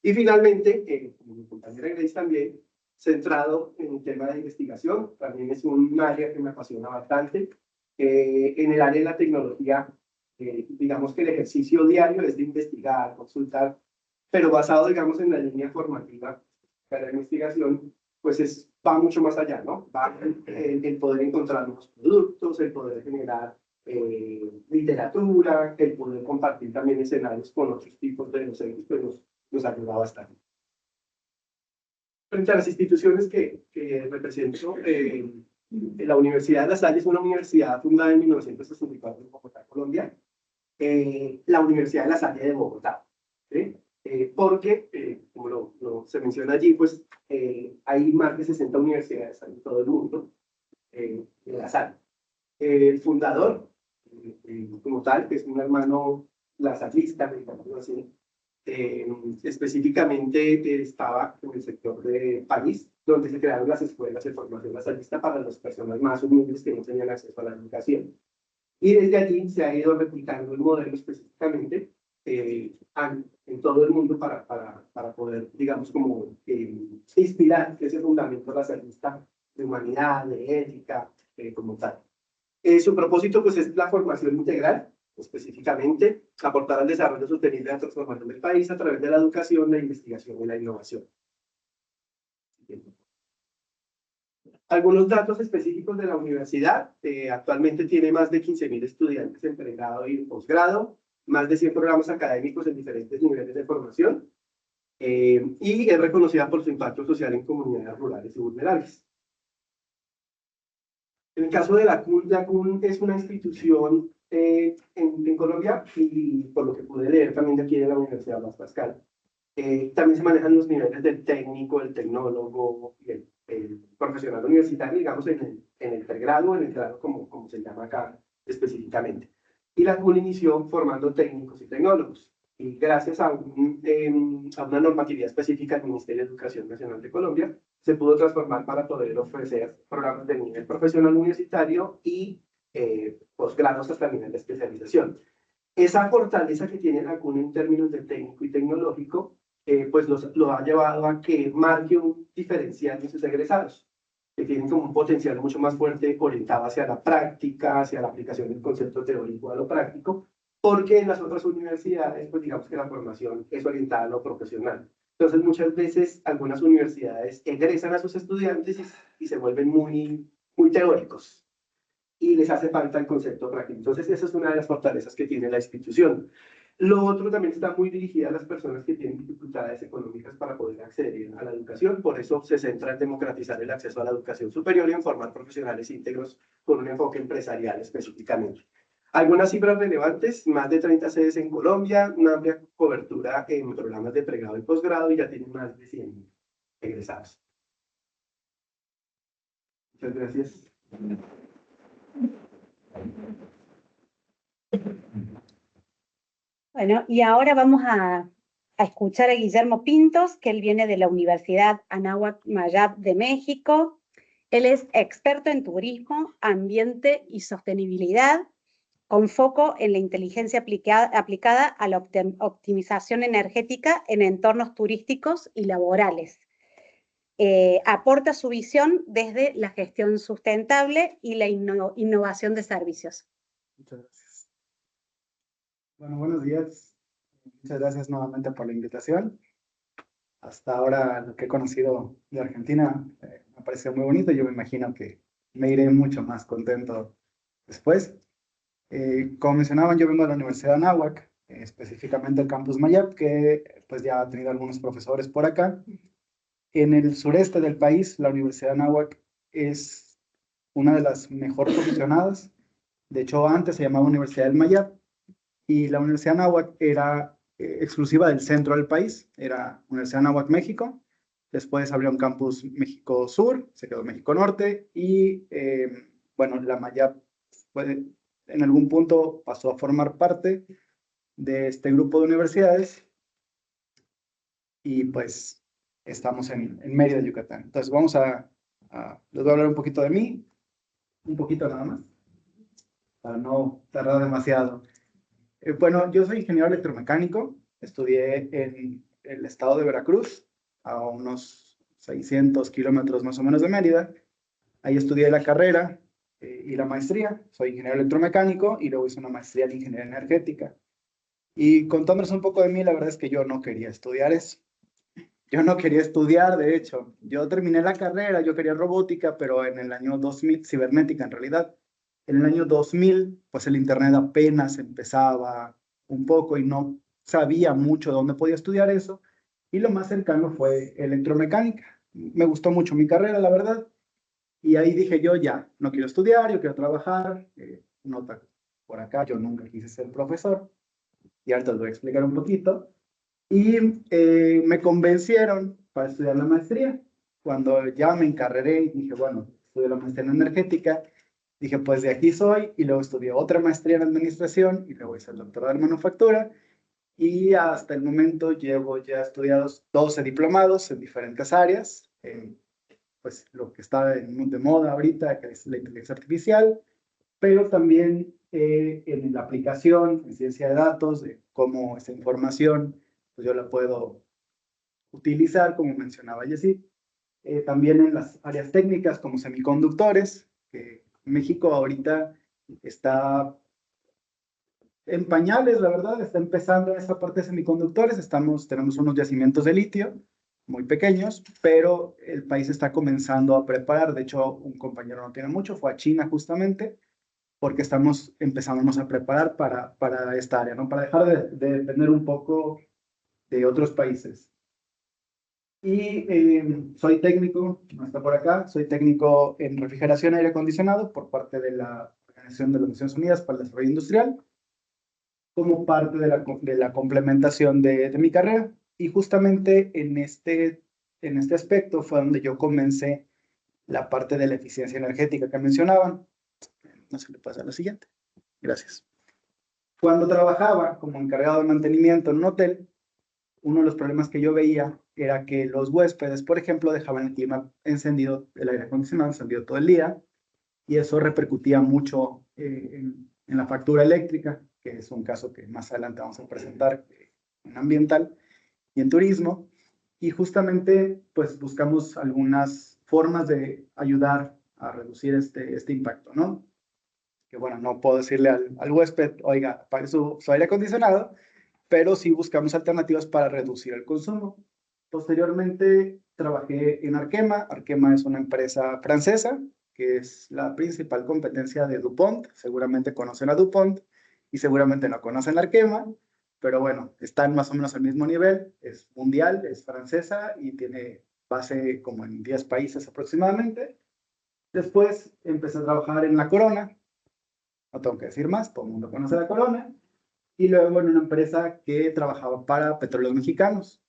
Y finalmente, como mi compañera Grace también, centrado en el tema de investigación, también es un área que me apasiona bastante. En el área de la tecnología, digamos que el ejercicio diario es de investigar, consultar, pero basado, digamos, en la línea formativa de la investigación, pues va mucho más allá, ¿no? Va el poder encontrar nuevos productos, el poder generar literatura, el poder compartir también escenarios con otros tipos de docentes, pues nos ayuda bastante. Frente a las instituciones que represento, la Universidad de La Salle es una universidad fundada en 1964 en Bogotá, Colombia. La Universidad de La Salle de Bogotá, ¿sí? Porque, como se menciona allí, pues hay más de 60 universidades en todo el mundo en La Salle. El fundador, como tal, que es un hermano lasallista, digamos así, específicamente estaba en el sector de París, donde se crearon las escuelas de formación lasallista para las personas más humildes que no tenían acceso a la educación. Y desde allí se ha ido replicando el modelo específicamente en todo el mundo para poder, digamos, como inspirar ese fundamento lasallista de humanidad, de ética, como tal. Su propósito pues, es la formación integral, específicamente aportar al desarrollo sostenible y la transformación del país a través de la educación, la investigación y la innovación. Algunos datos específicos de la universidad. Actualmente tiene más de 15.000 estudiantes en pregrado y posgrado, más de 100 programas académicos en diferentes niveles de formación, y es reconocida por su impacto social en comunidades rurales y vulnerables. En el caso de la CUN es una institución en Colombia, y por lo que pude leer también de aquí de la Universidad Blas Pascal, también se manejan los niveles del técnico, el tecnólogo, el profesional universitario, digamos, en el pregrado, en el grado, como se llama acá específicamente. Y la CUN inició formando técnicos y tecnólogos. Y gracias a una normatividad específica del Ministerio de Educación Nacional de Colombia, se pudo transformar para poder ofrecer programas de nivel profesional universitario y posgrados hasta el nivel de especialización. Esa fortaleza que tiene la CUN en términos de técnico y tecnológico, pues lo ha llevado a que marque un diferencial en sus egresados, que tienen como un potencial mucho más fuerte orientado hacia la práctica, hacia la aplicación del concepto teórico a lo práctico, porque en las otras universidades, pues digamos que la formación es orientada a lo profesional. Entonces, muchas veces algunas universidades egresan a sus estudiantes y se vuelven muy teóricos, y les hace falta el concepto práctico. Entonces, esa es una de las fortalezas que tiene la institución. Lo otro también está muy dirigida a las personas que tienen dificultades económicas para poder acceder a la educación. Por eso se centra en democratizar el acceso a la educación superior y en formar profesionales íntegros con un enfoque empresarial específicamente. Algunas cifras relevantes: más de 30 sedes en Colombia, una amplia cobertura en programas de pregrado y posgrado, y ya tienen más de 100 egresados. Muchas gracias. Bueno, y ahora vamos a escuchar a Guillermo Pintos, que él viene de la Universidad Anáhuac Mayab de México. Él es experto en turismo, ambiente y sostenibilidad, con foco en la inteligencia aplicada a la optimización energética en entornos turísticos y laborales. Aporta su visión desde la gestión sustentable y la innovación de servicios. Muchas gracias. Bueno, buenos días. Muchas gracias nuevamente por la invitación. Hasta ahora lo que he conocido de Argentina me parece muy bonito. Yo me imagino que me iré mucho más contento después. Como mencionaban, yo vengo de la Universidad de Anáhuac, específicamente el campus Mayab, que pues ya ha tenido algunos profesores por acá. En el sureste del país, la Universidad de Anáhuac es una de las mejor posicionadas. De hecho, antes se llamaba Universidad del Mayab, y la Universidad de Anáhuac era exclusiva del centro del país. Era Universidad de Anáhuac, México. Después abrió un campus México Sur, se quedó México Norte, y bueno, la Mayab en algún punto pasó a formar parte de este grupo de universidades, y pues estamos en Mérida, Yucatán. Entonces vamos les voy a hablar un poquito de mí, un poquito nada más, para no tardar demasiado. Bueno, yo soy ingeniero electromecánico. Estudié en el estado de Veracruz, a unos 600 kilómetros más o menos de Mérida. Ahí estudié la carrera y la maestría. Soy ingeniero electromecánico y luego hice una maestría en ingeniería energética. Y contándoles un poco de mí, la verdad es que yo no quería estudiar eso. Yo no quería estudiar, de hecho. Yo terminé la carrera, yo quería robótica, pero en el año 2000, cibernética en realidad. En el año 2000, pues el internet apenas empezaba un poco y no sabía mucho dónde podía estudiar eso. Y lo más cercano fue electromecánica. Me gustó mucho mi carrera, la verdad. Y ahí dije yo, ya, no quiero estudiar, yo quiero trabajar. Nota por acá, yo nunca quise ser profesor. Y ahorita les voy a explicar un poquito. Y me convencieron para estudiar la maestría. Cuando ya me encarreré y dije, bueno, estudio la maestría en energética, dije, pues de aquí soy. Y luego estudié otra maestría en administración y luego hice el doctorado en manufactura. Y hasta el momento llevo ya estudiados 12 diplomados en diferentes áreas. Pues lo que está de moda ahorita, que es la inteligencia artificial, pero también en la aplicación, en ciencia de datos, de cómo esa información pues yo la puedo utilizar, como mencionaba Jessy. También en las áreas técnicas como semiconductores, que México ahorita está en pañales, la verdad, está empezando esa parte de semiconductores. Tenemos unos yacimientos de litio muy pequeños, pero el país está comenzando a preparar. De hecho, un compañero no tiene mucho, fue a China justamente, porque estamos empezándonos a preparar para esta área, ¿no? Para dejar de depender un poco de otros países. Y soy técnico, no está por acá, soy técnico en refrigeración y aire acondicionado por parte de la Organización de las Naciones Unidas para el Desarrollo Industrial, como parte de la complementación de mi carrera. Y justamente en este aspecto fue donde yo comencé la parte de la eficiencia energética que mencionaban. No se le pasa a la siguiente. Gracias. Cuando trabajaba como encargado de mantenimiento en un hotel, uno de los problemas que yo veía era que los huéspedes, por ejemplo, dejaban el clima encendido, el aire acondicionado encendido todo el día, y eso repercutía mucho en la factura eléctrica, que es un caso que más adelante vamos a presentar en ambiental y en turismo. Y justamente, pues, buscamos algunas formas de ayudar a reducir este impacto, ¿no? Que bueno, no puedo decirle al huésped, oiga, apague su aire acondicionado, pero sí buscamos alternativas para reducir el consumo. Posteriormente trabajé en Arkema. Arkema es una empresa francesa que es la principal competencia de DuPont. Seguramente conocen a DuPont y seguramente no conocen Arkema, pero bueno, están más o menos al mismo nivel. Es mundial, es francesa y tiene base como en 10 países aproximadamente. Después empecé a trabajar en La Corona. No tengo que decir más, todo el mundo conoce La Corona. Y luego en una empresa que trabajaba para Petróleos Mexicanos.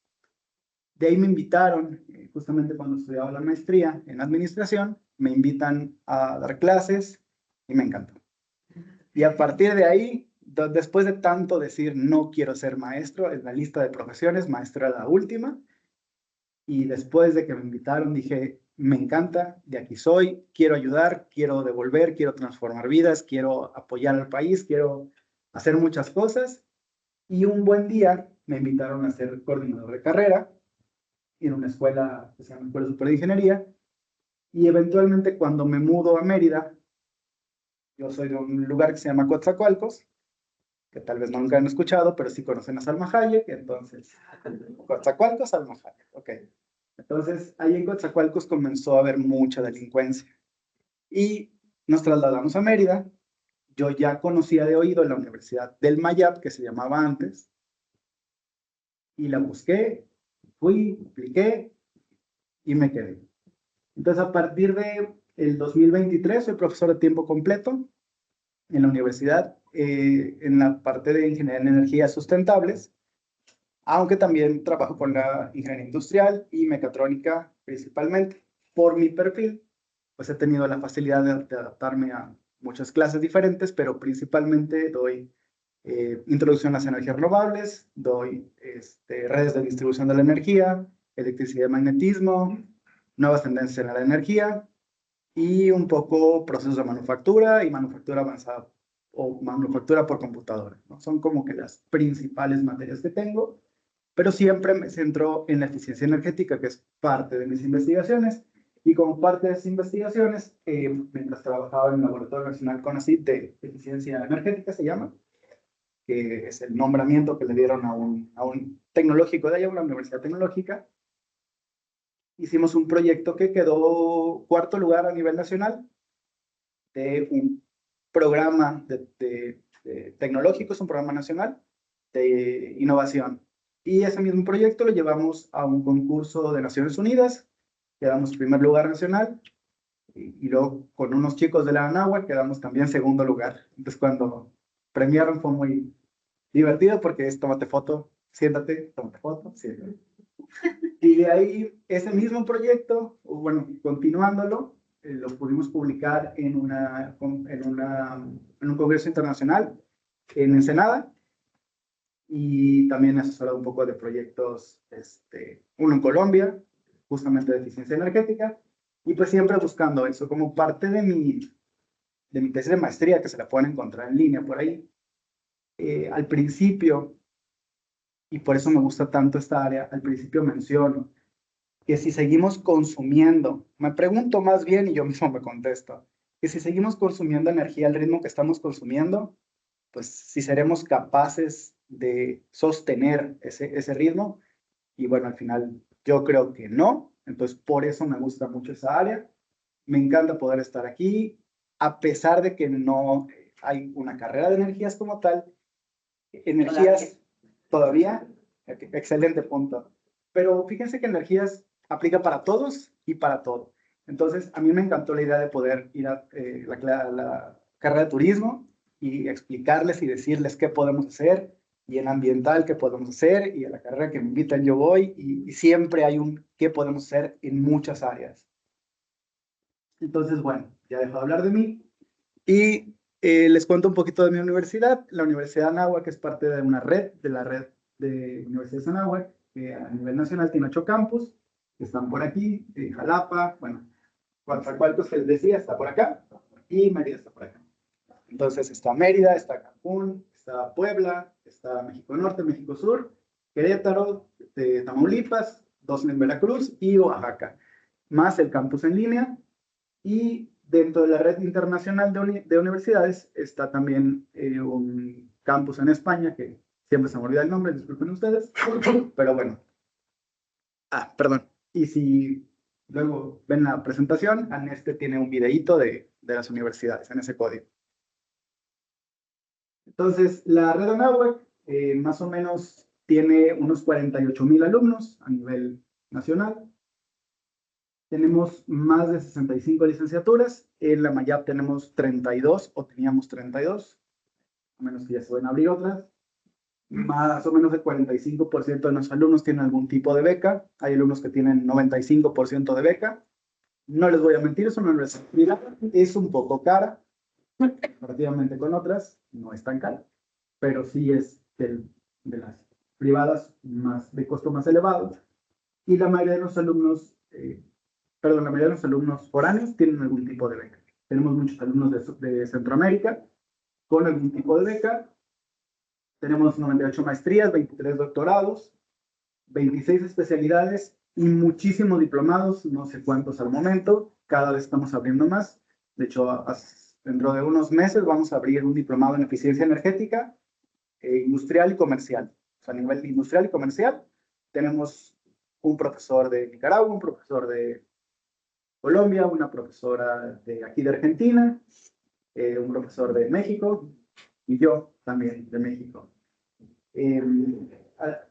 De ahí me invitaron, justamente cuando estudiaba la maestría en administración, me invitan a dar clases y me encantó. Y a partir de ahí, después de tanto decir no quiero ser maestro, en la lista de profesiones, maestro era la última. Y después de que me invitaron, dije, me encanta, de aquí soy, quiero ayudar, quiero devolver, quiero transformar vidas, quiero apoyar al país, quiero hacer muchas cosas. Y un buen día me invitaron a ser coordinador de carrera en una escuela que se llama Escuela Superior de Ingeniería. Y eventualmente cuando me mudo a Mérida, yo soy de un lugar que se llama Coatzacoalcos, que tal vez nunca han escuchado, pero sí conocen a Salma Hayek. Entonces, Coatzacoalcos, Salma Hayek, ok. Entonces, ahí en Coatzacoalcos comenzó a haber mucha delincuencia. Y nos trasladamos a Mérida. Yo ya conocía de oído la Universidad del Mayab, que se llamaba antes, y la busqué, fui, apliqué y me quedé. Entonces, a partir del 2023, soy profesor de tiempo completo en la universidad, en la parte de Ingeniería en Energías Sustentables, aunque también trabajo con la ingeniería industrial y mecatrónica principalmente. Por mi perfil, pues he tenido la facilidad de adaptarme a muchas clases diferentes, pero principalmente doy introducción a las energías renovables, doy redes de distribución de la energía, electricidad y magnetismo, nuevas tendencias en la energía y un poco procesos de manufactura y manufactura avanzada o manufactura por computadora, ¿no? Son como que las principales materias que tengo, pero siempre me centro en la eficiencia energética, que es parte de mis investigaciones. Y como parte de esas investigaciones, mientras trabajaba en el Laboratorio Nacional CONACYT de Eficiencia Energética, se llama, que es el nombramiento que le dieron a un tecnológico de allá, una universidad tecnológica, hicimos un proyecto que quedó cuarto lugar a nivel nacional de un programa tecnológico, es un programa nacional de innovación. Y ese mismo proyecto lo llevamos a un concurso de Naciones Unidas, quedamos primer lugar nacional, y luego con unos chicos de la ANAHUA quedamos también segundo lugar. Entonces cuando premiaron fue muy divertido porque es tómate foto, siéntate, tómate foto, siéntate. Y de ahí ese mismo proyecto, bueno, continuándolo, lo pudimos publicar en un congreso internacional en Ensenada, y también asesorado un poco de proyectos, uno en Colombia, justamente de eficiencia energética, y pues siempre buscando eso como parte de mi tesis de maestría, que se la pueden encontrar en línea por ahí. Al principio, y por eso me gusta tanto esta área, al principio menciono que si seguimos consumiendo, me pregunto más bien y yo mismo me contesto, que si seguimos consumiendo energía al ritmo que estamos consumiendo, pues si seremos capaces de sostener ese ritmo. Y bueno, al final yo creo que no. Entonces, por eso me gusta mucho esa área. Me encanta poder estar aquí, a pesar de que no hay una carrera de energías como tal. Energías todavía, excelente punto. Pero fíjense que energías aplica para todos y para todo. Entonces, a mí me encantó la idea de poder ir a la carrera de turismo y explicarles y decirles qué podemos hacer, y en ambiental qué podemos hacer, y a la carrera que me invitan yo voy, y siempre hay un qué podemos hacer en muchas áreas. Entonces, bueno, ya dejo de hablar de mí y les cuento un poquito de mi universidad. La Universidad Anáhuac es parte de una red, de la red de Universidades Anáhuac, que a nivel nacional tiene 8 campus, que están por aquí, Jalapa, bueno, Coatzacoalcos, que les decía, está por acá, y Mérida está por acá. Entonces está Mérida, está Cancún, está Puebla, está México Norte, México Sur, Querétaro, Tamaulipas, 2 en Veracruz y Oaxaca, más el campus en línea. Y dentro de la red internacional de universidades está también un campus en España, que siempre se me olvida el nombre, disculpen ustedes, pero bueno. Perdón. Y si luego ven la presentación, en este tiene un videíto de las universidades, en ese código. Entonces, la red Anáhuac más o menos tiene unos 48,000 alumnos a nivel nacional. Tenemos más de 65 licenciaturas. En la Mayap tenemos 32, o teníamos 32, a menos que ya se van a abrir otras. Más o menos el 45% de los alumnos tienen algún tipo de beca. Hay alumnos que tienen 95% de beca. No les voy a mentir, es una universidad privada, es un poco cara, comparativamente con otras, no es tan cara, pero sí es de las privadas de costo más elevado. Y la mayoría de los alumnos, la mayoría de los alumnos foráneos tienen algún tipo de beca. Tenemos muchos alumnos de Centroamérica con algún tipo de beca. Tenemos 98 maestrías, 23 doctorados, 26 especialidades y muchísimos diplomados, no sé cuántos al momento. Cada vez estamos abriendo más. De hecho, dentro de unos meses vamos a abrir un diplomado en eficiencia energética, industrial y comercial. O sea, a nivel industrial y comercial tenemos un profesor de Nicaragua, un profesor de Colombia, una profesora de aquí de Argentina, un profesor de México y yo también de México.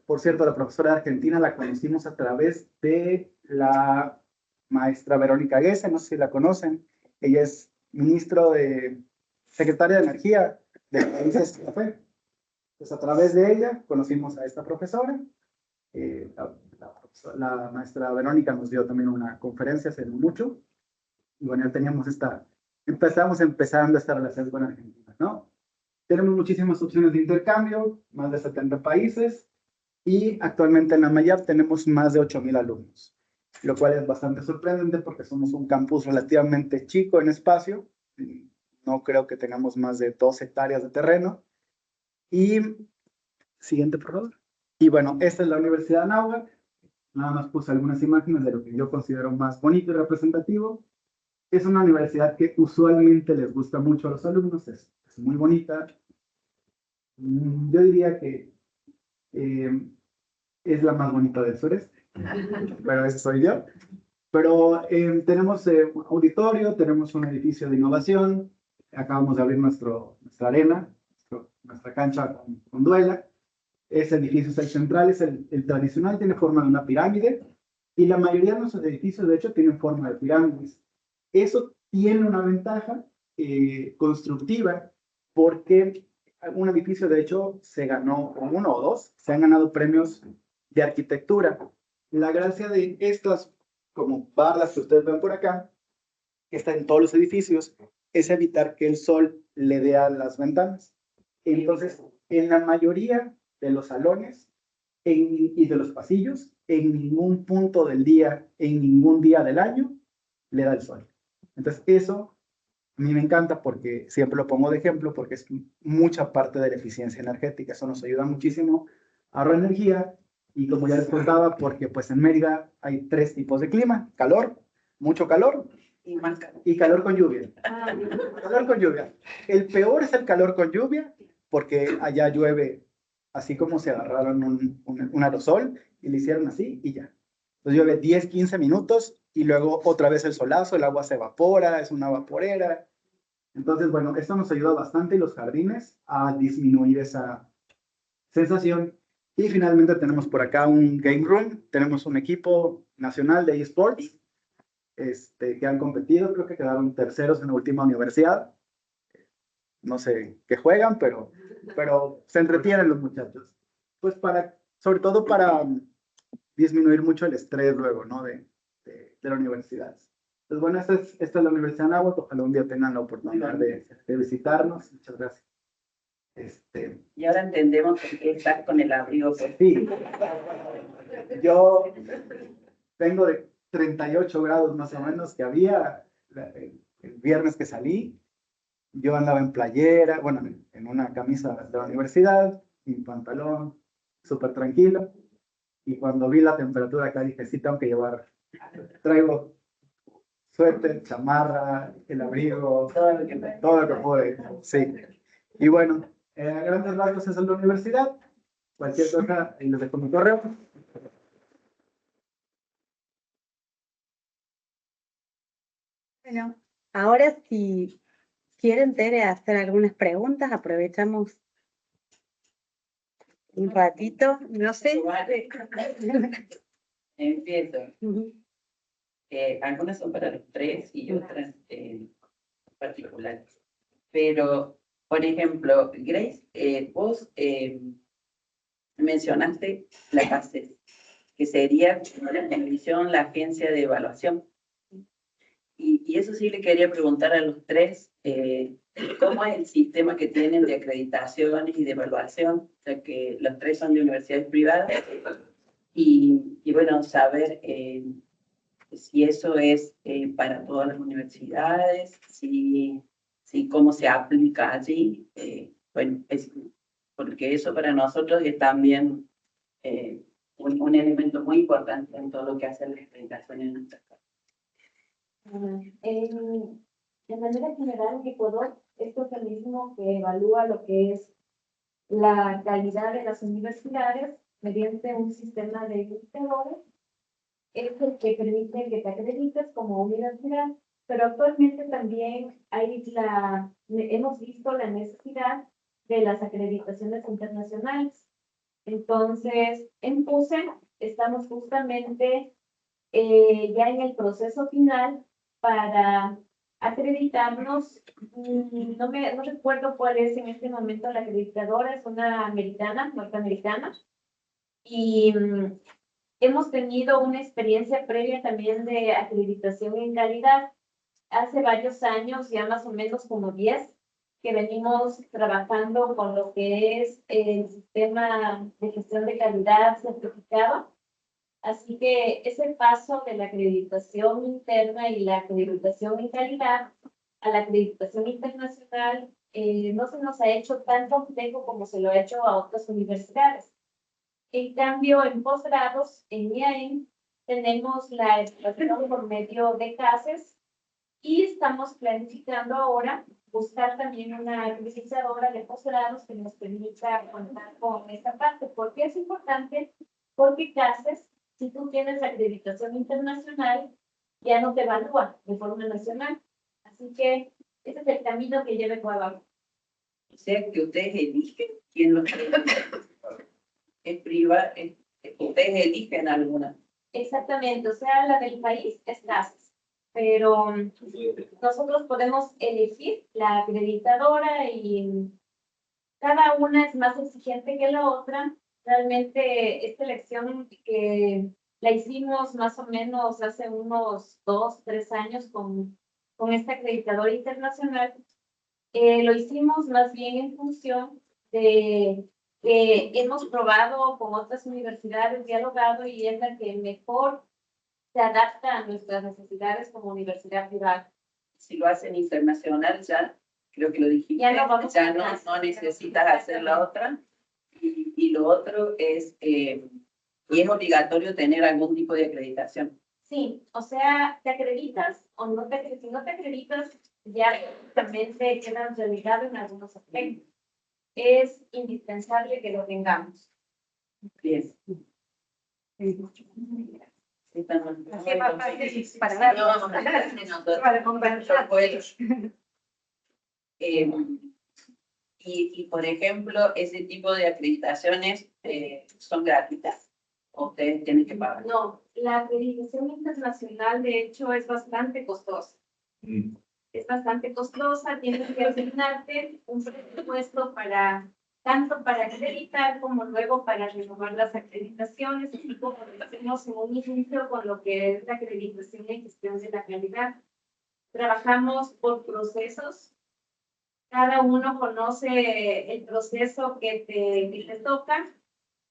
Por cierto, la profesora de Argentina la conocimos a través de la maestra Verónica Guese, no sé si la conocen. Ella es secretaria de Energía de países de café. Pues a través de ella conocimos a esta profesora. La maestra Verónica nos dio también una conferencia hace mucho. Y bueno, ya teníamos empezando esta relación con Argentina, ¿no? Tenemos muchísimas opciones de intercambio, más de 70 países, y actualmente en la Mayap tenemos más de 8,000 alumnos, lo cual es bastante sorprendente porque somos un campus relativamente chico en espacio. No creo que tengamos más de 2 hectáreas de terreno. Y, siguiente, por favor. Y bueno, esta es la Universidad Anáhuac. Nada más puse algunas imágenes de lo que yo considero más bonito y representativo. Es una universidad que usualmente les gusta mucho a los alumnos, es muy bonita. Yo diría que es la más bonita del sureste, pero ese soy yo. Pero tenemos un auditorio, tenemos un edificio de innovación, acabamos de abrir nuestra arena, nuestra cancha con duela. Ese edificio es el central, es el tradicional, tiene forma de una pirámide, y la mayoría de nuestros edificios, de hecho, tienen forma de pirámides. Eso tiene una ventaja constructiva, porque un edificio, de hecho, se ganó, o 1 o 2, se han ganado premios de arquitectura. La gracia de estas, como barras que ustedes ven por acá, que están en todos los edificios, es evitar que el sol le dé a las ventanas. Entonces, en la mayoría de los salones y de los pasillos, en ningún punto del día, en ningún día del año, le da el sol. Entonces, eso a mí me encanta porque siempre lo pongo de ejemplo, porque es mucha parte de la eficiencia energética. Eso nos ayuda muchísimo a ahorrar energía. Y como ya les contaba, porque pues en Mérida hay 3 tipos de clima: calor, mucho calor y calor con lluvia. Calor con lluvia. El peor es el calor con lluvia, porque allá llueve así como se agarraron un aerosol y le hicieron así y ya. Entonces llueve 10, 15 minutos y luego otra vez el solazo, el agua se evapora, es una vaporera. Entonces, bueno, esto nos ayuda bastante en los jardines a disminuir esa sensación. Y finalmente tenemos por acá un game room, tenemos un equipo nacional de eSports que han competido, creo que quedaron terceros en la última universidad. No sé qué juegan, pero se entretienen los muchachos. Pues sobre todo para disminuir mucho el estrés luego, ¿no? de la universidad. Pues bueno, esta es la Universidad de Anáhuac. Ojalá un día tengan la oportunidad de visitarnos. Muchas gracias. Y ahora entendemos por qué estás con el abrigo. Pues. Sí. Yo vengo de 38 grados más o menos que había el viernes que salí. Yo andaba en playera, bueno, en una camisa de la universidad, sin pantalón, súper tranquilo. Y cuando vi la temperatura acá dije, sí, tengo que llevar, traigo suéter, chamarra, el abrigo, todo lo que puede, sí. Y bueno, a grandes rasgos esa es la universidad. Cualquier cosa, ahí les dejo mi correo. Bueno, ahora si quieren, Tere, hacer algunas preguntas, aprovechamos un ratito, no sé. Empiezo. Algunas son para los tres y otras particulares. Pero, por ejemplo, Grace, vos mencionaste la CACES, que sería, en visión, la agencia de evaluación. Y eso sí le quería preguntar a los tres, ¿cómo es el sistema que tienen de acreditación y de evaluación? O sea, que los tres son de universidades privadas. Y bueno, saber si eso es para todas las universidades, si cómo se aplica allí. Bueno, porque eso para nosotros es también un elemento muy importante en todo lo que hace la acreditación en nuestra casa. De manera general, en Ecuador, este organismo que evalúa lo que es la calidad de las universidades mediante un sistema de indicadores es el que permite que te acredites como universidad, pero actualmente también hemos visto la necesidad de las acreditaciones internacionales. Entonces, en PUSE estamos justamente ya en el proceso final para acreditarnos. No recuerdo cuál es en este momento la acreditadora, es una norteamericana, y hemos tenido una experiencia previa también de acreditación en calidad. Hace varios años, ya más o menos como 10, que venimos trabajando con lo que es el sistema de gestión de calidad certificado. Así que ese paso de la acreditación interna y la acreditación en calidad a la acreditación internacional no se nos ha hecho tan complejo como se lo ha hecho a otras universidades. En cambio, en posgrados, en IAEN, tenemos la evaluación por medio de CACES y estamos planificando ahora buscar también una acreditadora de posgrados que nos permita contar con esta parte. ¿Por qué es importante? Porque CACES, si tú tienes acreditación internacional, ya no te evalúa de forma nacional. Así que ese es el camino que lleva Ecuador. O sea, que ustedes eligen quién los es privado, ustedes eligen alguna. Exactamente, o sea, la del país es CACES, pero nosotros podemos elegir la acreditadora y cada una es más exigente que la otra. Realmente esta elección que la hicimos más o menos hace unos 2, 3 años con esta acreditadora internacional, lo hicimos más bien en función de que hemos probado con otras universidades, dialogado, y es la que mejor se adapta a nuestras necesidades como universidad privada. Si lo hacen internacional, ya creo que lo dijiste, ya no necesitas hacer la otra. Y lo otro es, y es obligatorio tener algún tipo de acreditación. Sí, o sea, te acreditas o no te acreditas. Si no te acreditas, ya también te quedas relegado en algunos aspectos. Es indispensable que lo tengamos. Bien. Para conversar. Y, por ejemplo, ese tipo de acreditaciones son gratuitas. Ustedes tienen que pagar. No, la acreditación internacional, de hecho, es bastante costosa. Es bastante costosa, tienes que asignarte un presupuesto para, tanto para acreditar como luego para renovar las acreditaciones, así como lo hacemos en un inicio con lo que es la acreditación y gestión de la calidad. Trabajamos por procesos. Cada uno conoce el proceso que te toca.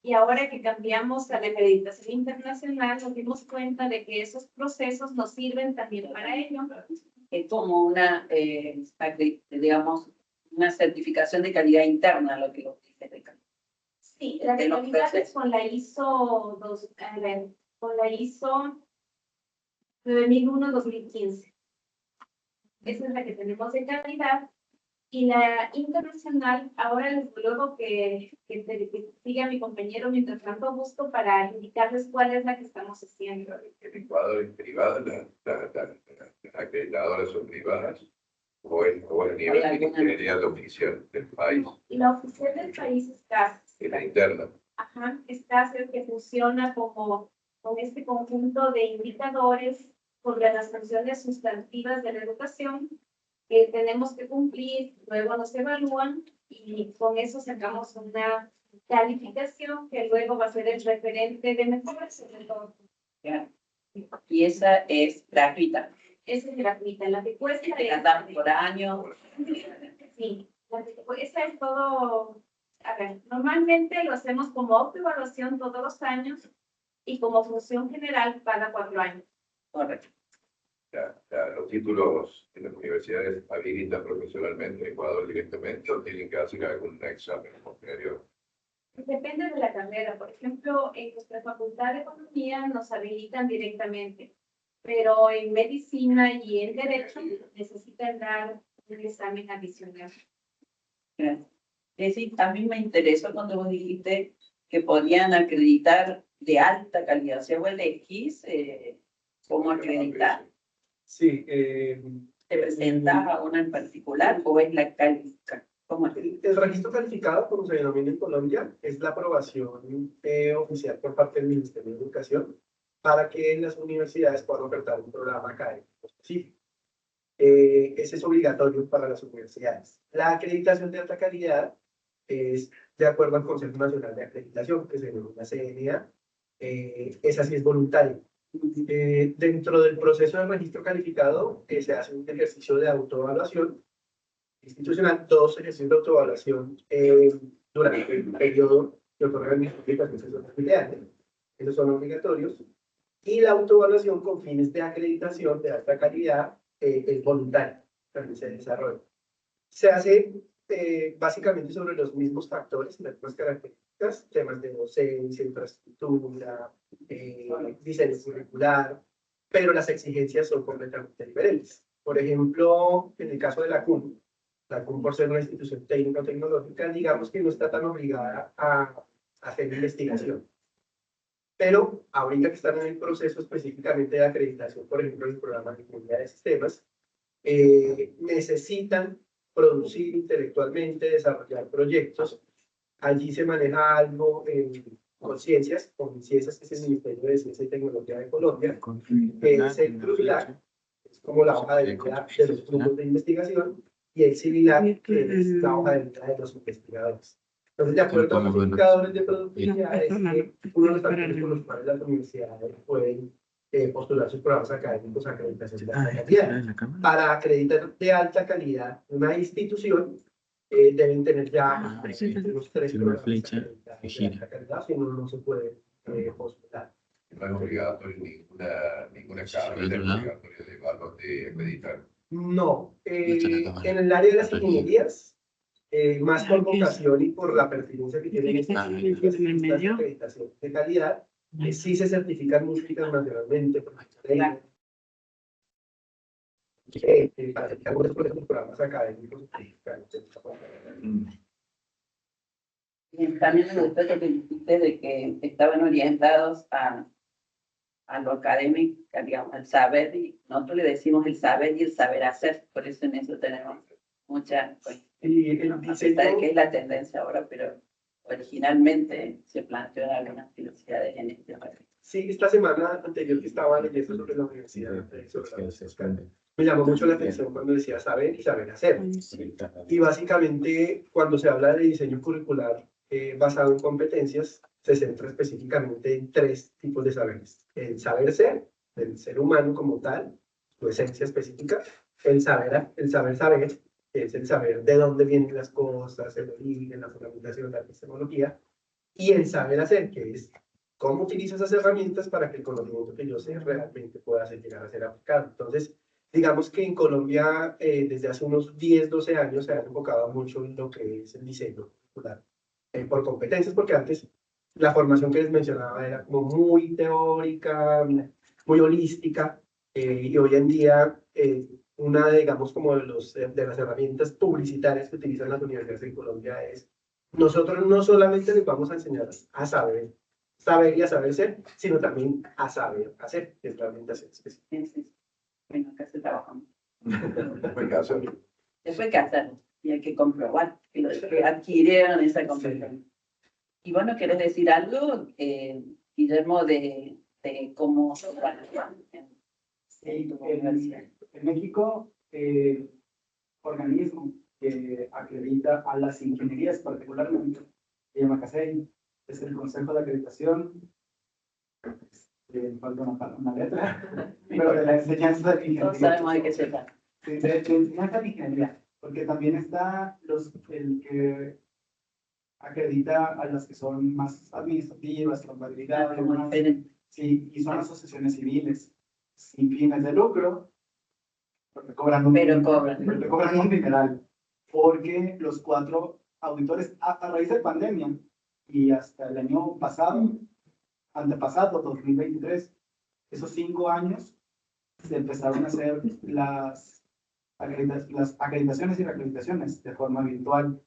Y ahora que cambiamos a la acreditación internacional, nos dimos cuenta de que esos procesos nos sirven también para ello. Es como una, digamos, una certificación de calidad interna, lo que lo dice de calidad. Sí, la de calidad es con la ISO 9001-2015. Esa es la que tenemos de calidad. Y la internacional, ahora les ruego que siga mi compañero mientras tanto busco para indicarles cuál es la que estamos haciendo. ¿En Ecuador es privada? ¿Las acreditadoras son privadas? ¿O el nivel de ingeniería oficial del país? La oficial del país es CASES. ¿Y la interna? Ajá, es CASES, que funciona como con este conjunto de indicadores sobre las funciones sustantivas de la educación que tenemos que cumplir, luego nos evalúan y con eso sacamos una calificación que luego va a ser el referente de mejora sobre todo. Y esa es gratuita. Esa es gratuita, la que cuesta es... ¿La dan por año? Sí, esa es todo... A ver, normalmente lo hacemos como autoevaluación todos los años y como función general cada 4 años. Correcto. Los títulos en las universidades habilitan profesionalmente en Ecuador directamente o tienen que hacer algún examen posterior. Depende de la carrera. Por ejemplo, en nuestra facultad de economía nos habilitan directamente, pero en medicina y en derecho necesitan dar un examen adicional. Es decir, a mí me interesó cuando vos dijiste que podían acreditar de alta calidad. Si vos elegís cómo acreditar. Sí. ¿Te presentas a una en particular o es la calificación? El registro calificado, como se denomina en Colombia, es la aprobación oficial por parte del Ministerio de Educación para que las universidades puedan ofertar un programa académico específico. Ese es obligatorio para las universidades. La acreditación de alta calidad es de acuerdo al Consejo Nacional de Acreditación, que se denomina CNA. Esa sí es voluntaria. Dentro del proceso de registro calificado se hace un ejercicio de autoevaluación institucional, 2 ejercicios de autoevaluación durante el periodo que otorgan mis publicaciones de esos son obligatorios, y la autoevaluación con fines de acreditación de alta calidad es voluntaria, también se desarrolla. Se hace básicamente sobre los mismos factores, las mismas características, temas de docencia, infraestructura, diseño curricular, pero las exigencias son completamente diferentes. Por ejemplo, en el caso de la CUN por ser una institución técnica o tecnológica, digamos que no está tan obligada a hacer investigación. Pero ahorita que están en el proceso específicamente de acreditación, por ejemplo, en el programa de ingeniería de sistemas, necesitan producir intelectualmente, desarrollar proyectos. Allí se maneja algo con ciencias que es el Ministerio de Ciencia y Tecnología de Colombia, que es el CRUSLAC, es como la hoja de vida de los grupos de investigación, y el CIVILAC, que es la hoja de vida de los investigadores. Entonces, de acuerdo a los indicadores de productividad, es que uno de los factores con los cuales las universidades pueden postular sus programas académicos a acreditación de alta calidad. Para acreditar de alta calidad una institución, deben tener ya unos 3 programas de alta calidad, si no, no se puede postular. No es obligatorio ninguna carrera de acreditar. No, en el área de las ingenierías, más por vocación y por la pertinencia que tienen estas acreditación de calidad, que sí se certifican mucho internacionalmente por la ley, que para certificar algunos programas académicos. Y también me gustó lo que dijiste de que estaban orientados a lo académico, digamos, al saber, y nosotros le decimos el saber y el saber hacer, por eso en eso tenemos mucha, pues, a pesar de que es la tendencia ahora, pero originalmente se planteó en algunas universidades en este país. Sí, esta semana anterior que estaba leyendo sobre la universidad, sobre la universidad, me llamó mucho la atención cuando decía saber y saber hacer. Y básicamente, cuando se habla de diseño curricular basado en competencias, se centra específicamente en 3 tipos de saberes. El saber ser, del ser humano como tal, su esencia específica. El saber saber, que es el saber de dónde vienen las cosas, el origen, la fundamentación, la epistemología. Y el saber hacer, que es cómo utilizo esas herramientas para que el conocimiento que yo sé realmente pueda llegar a ser aplicado. Entonces, digamos que en Colombia, desde hace unos 10, 12 años, se ha enfocado mucho en lo que es el diseño curricular por competencias, porque antes la formación que les mencionaba era como muy teórica, muy holística, y hoy en día una, digamos, como de las herramientas publicitarias que utilizan las universidades en Colombia es, nosotros no solamente les vamos a enseñar a saber y a saber ser, sino también a saber hacer, que es la orientación específica. Bueno, acá se trabajamos. Después que hacerlo. Después que hacerlo, y hay que comprobar que los que adquirieron esa competencia. Y bueno, ¿querés decir algo, Guillermo, de cómo en tu universidad? En México, organismo que acredita a las ingenierías particularmente, se llama CASEI, es el Consejo de Acreditación, falta una letra, pero de la enseñanza de ingeniería. Todos sabemos de qué se trata. Sí, de enseñanza de ingeniería, porque también está el que acredita a las que son más administrativas, contabilidad, sí, y son asociaciones civiles, sin fines de lucro, porque cobran un dineral, porque los 4 auditores, a raíz de pandemia, y hasta el año pasado, antepasado, 2023, esos 5 años, se empezaron a hacer las acreditaciones y reacreditaciones de forma virtual.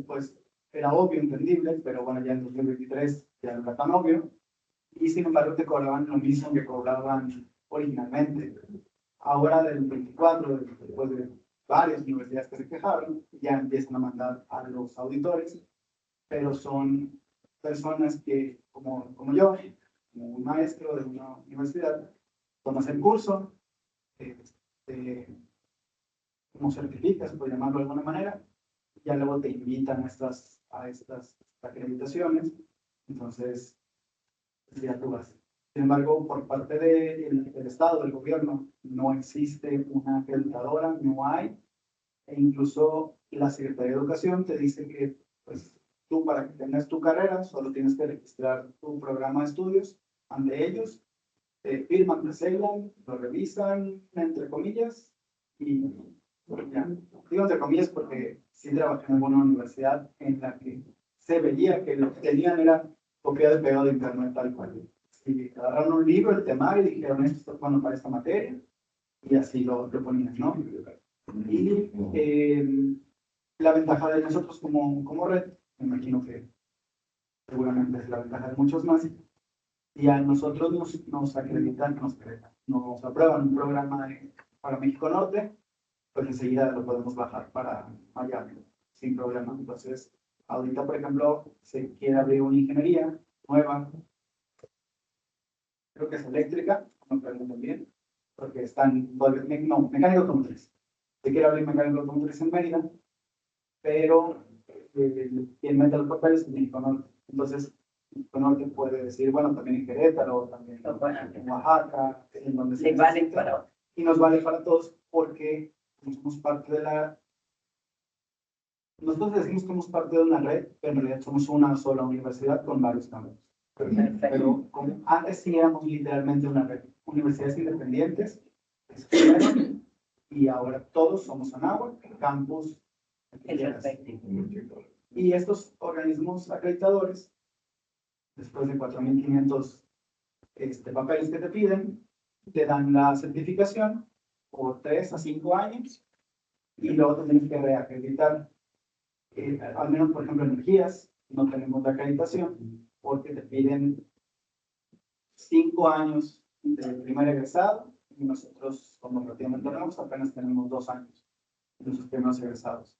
Pues, era obvio, entendible, pero bueno, ya en 2023 ya no era tan obvio, y sin embargo te cobraban lo mismo que cobraban originalmente. Ahora del 24, después de varias universidades que se quejaron, ya empiezan a mandar a los auditores, pero son personas que, como yo, como un maestro de una universidad, tomas el curso, como certificas, por llamarlo de alguna manera, ya luego te invitan a estas acreditaciones, entonces ya tú vas. Sin embargo, por parte del Estado, del gobierno, no existe una acreditadora, no hay, e incluso la Secretaría de Educación te dice que pues, tú para que tengas tu carrera solo tienes que registrar tu programa de estudios ante ellos, te firman, te sellan, lo revisan, entre comillas, y ya. Digo entre comillas porque sí trabajé en alguna universidad en la que se veía que lo que tenían era copia de pego de internet tal cual. Y agarraron un libro, el temario, y dijeron esto es bueno para esta materia, y así lo ponían, ¿no? Y la ventaja de nosotros como red, me imagino que seguramente es la ventaja de muchos más, y a nosotros nos acreditan, nos aprueban un programa para México Norte, pues enseguida lo podemos bajar para Miami, sin problema. Entonces, ahorita, por ejemplo, se quiere abrir una ingeniería nueva, creo que es eléctrica, no pregunto bien, porque están, no, mecánico automotriz. Se quiere abrir mecánico automotriz en Mérida, pero quien mete los papeles es México Norte. Entonces, México Norte puede decir, bueno, también en Querétaro, también en Oaxaca, en donde se necesite, y nos vale para todos porque somos parte de nosotros decimos que somos parte de una red, pero en realidad somos una sola universidad con varios campus. Pero antes sí éramos literalmente una red, universidades independientes, y ahora todos somos Anáhuac, campus. Y estos organismos acreditadores después de 4.500 papeles que te piden, te dan la certificación por 3 a 5 años y luego te tienes que reacreditar. Al menos, por ejemplo, energías, no tenemos la acreditación porque te piden 5 años de primer egresado y nosotros, como relativamente nuevos, apenas tenemos 2 años de nuestros primeros egresados.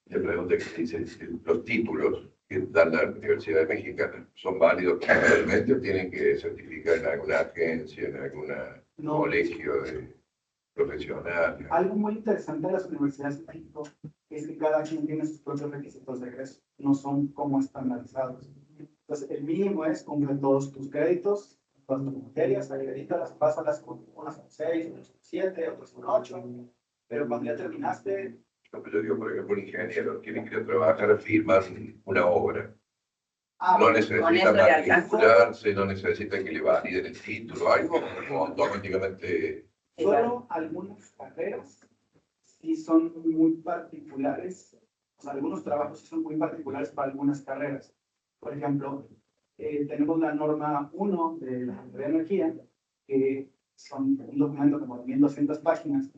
Le pregunto que dice, los títulos que dan la Universidad Mexicana son válidos realmente o tienen que certificar en alguna agencia, en algún colegio profesional. Algo muy interesante de las universidades de México es que cada quien tiene sus propios requisitos de egreso, no son como estandarizados. Entonces, el mínimo es cumplir todos tus créditos, todas tus materias, acredítalas, pásalas con unas con 6, otras con 7, otras con 8, pero cuando ya terminaste... Yo digo, por ejemplo, un ingeniero tiene que ir a trabajar, firmar una obra. No necesita matricularse, no necesita que le validen el título, algo automáticamente. Solo algunas carreras sí son muy particulares, o sea, algunos trabajos sí son muy particulares para algunas carreras. Por ejemplo, tenemos la norma 1 de la Secretaría de Energía, que son un documento como de 1.200 páginas,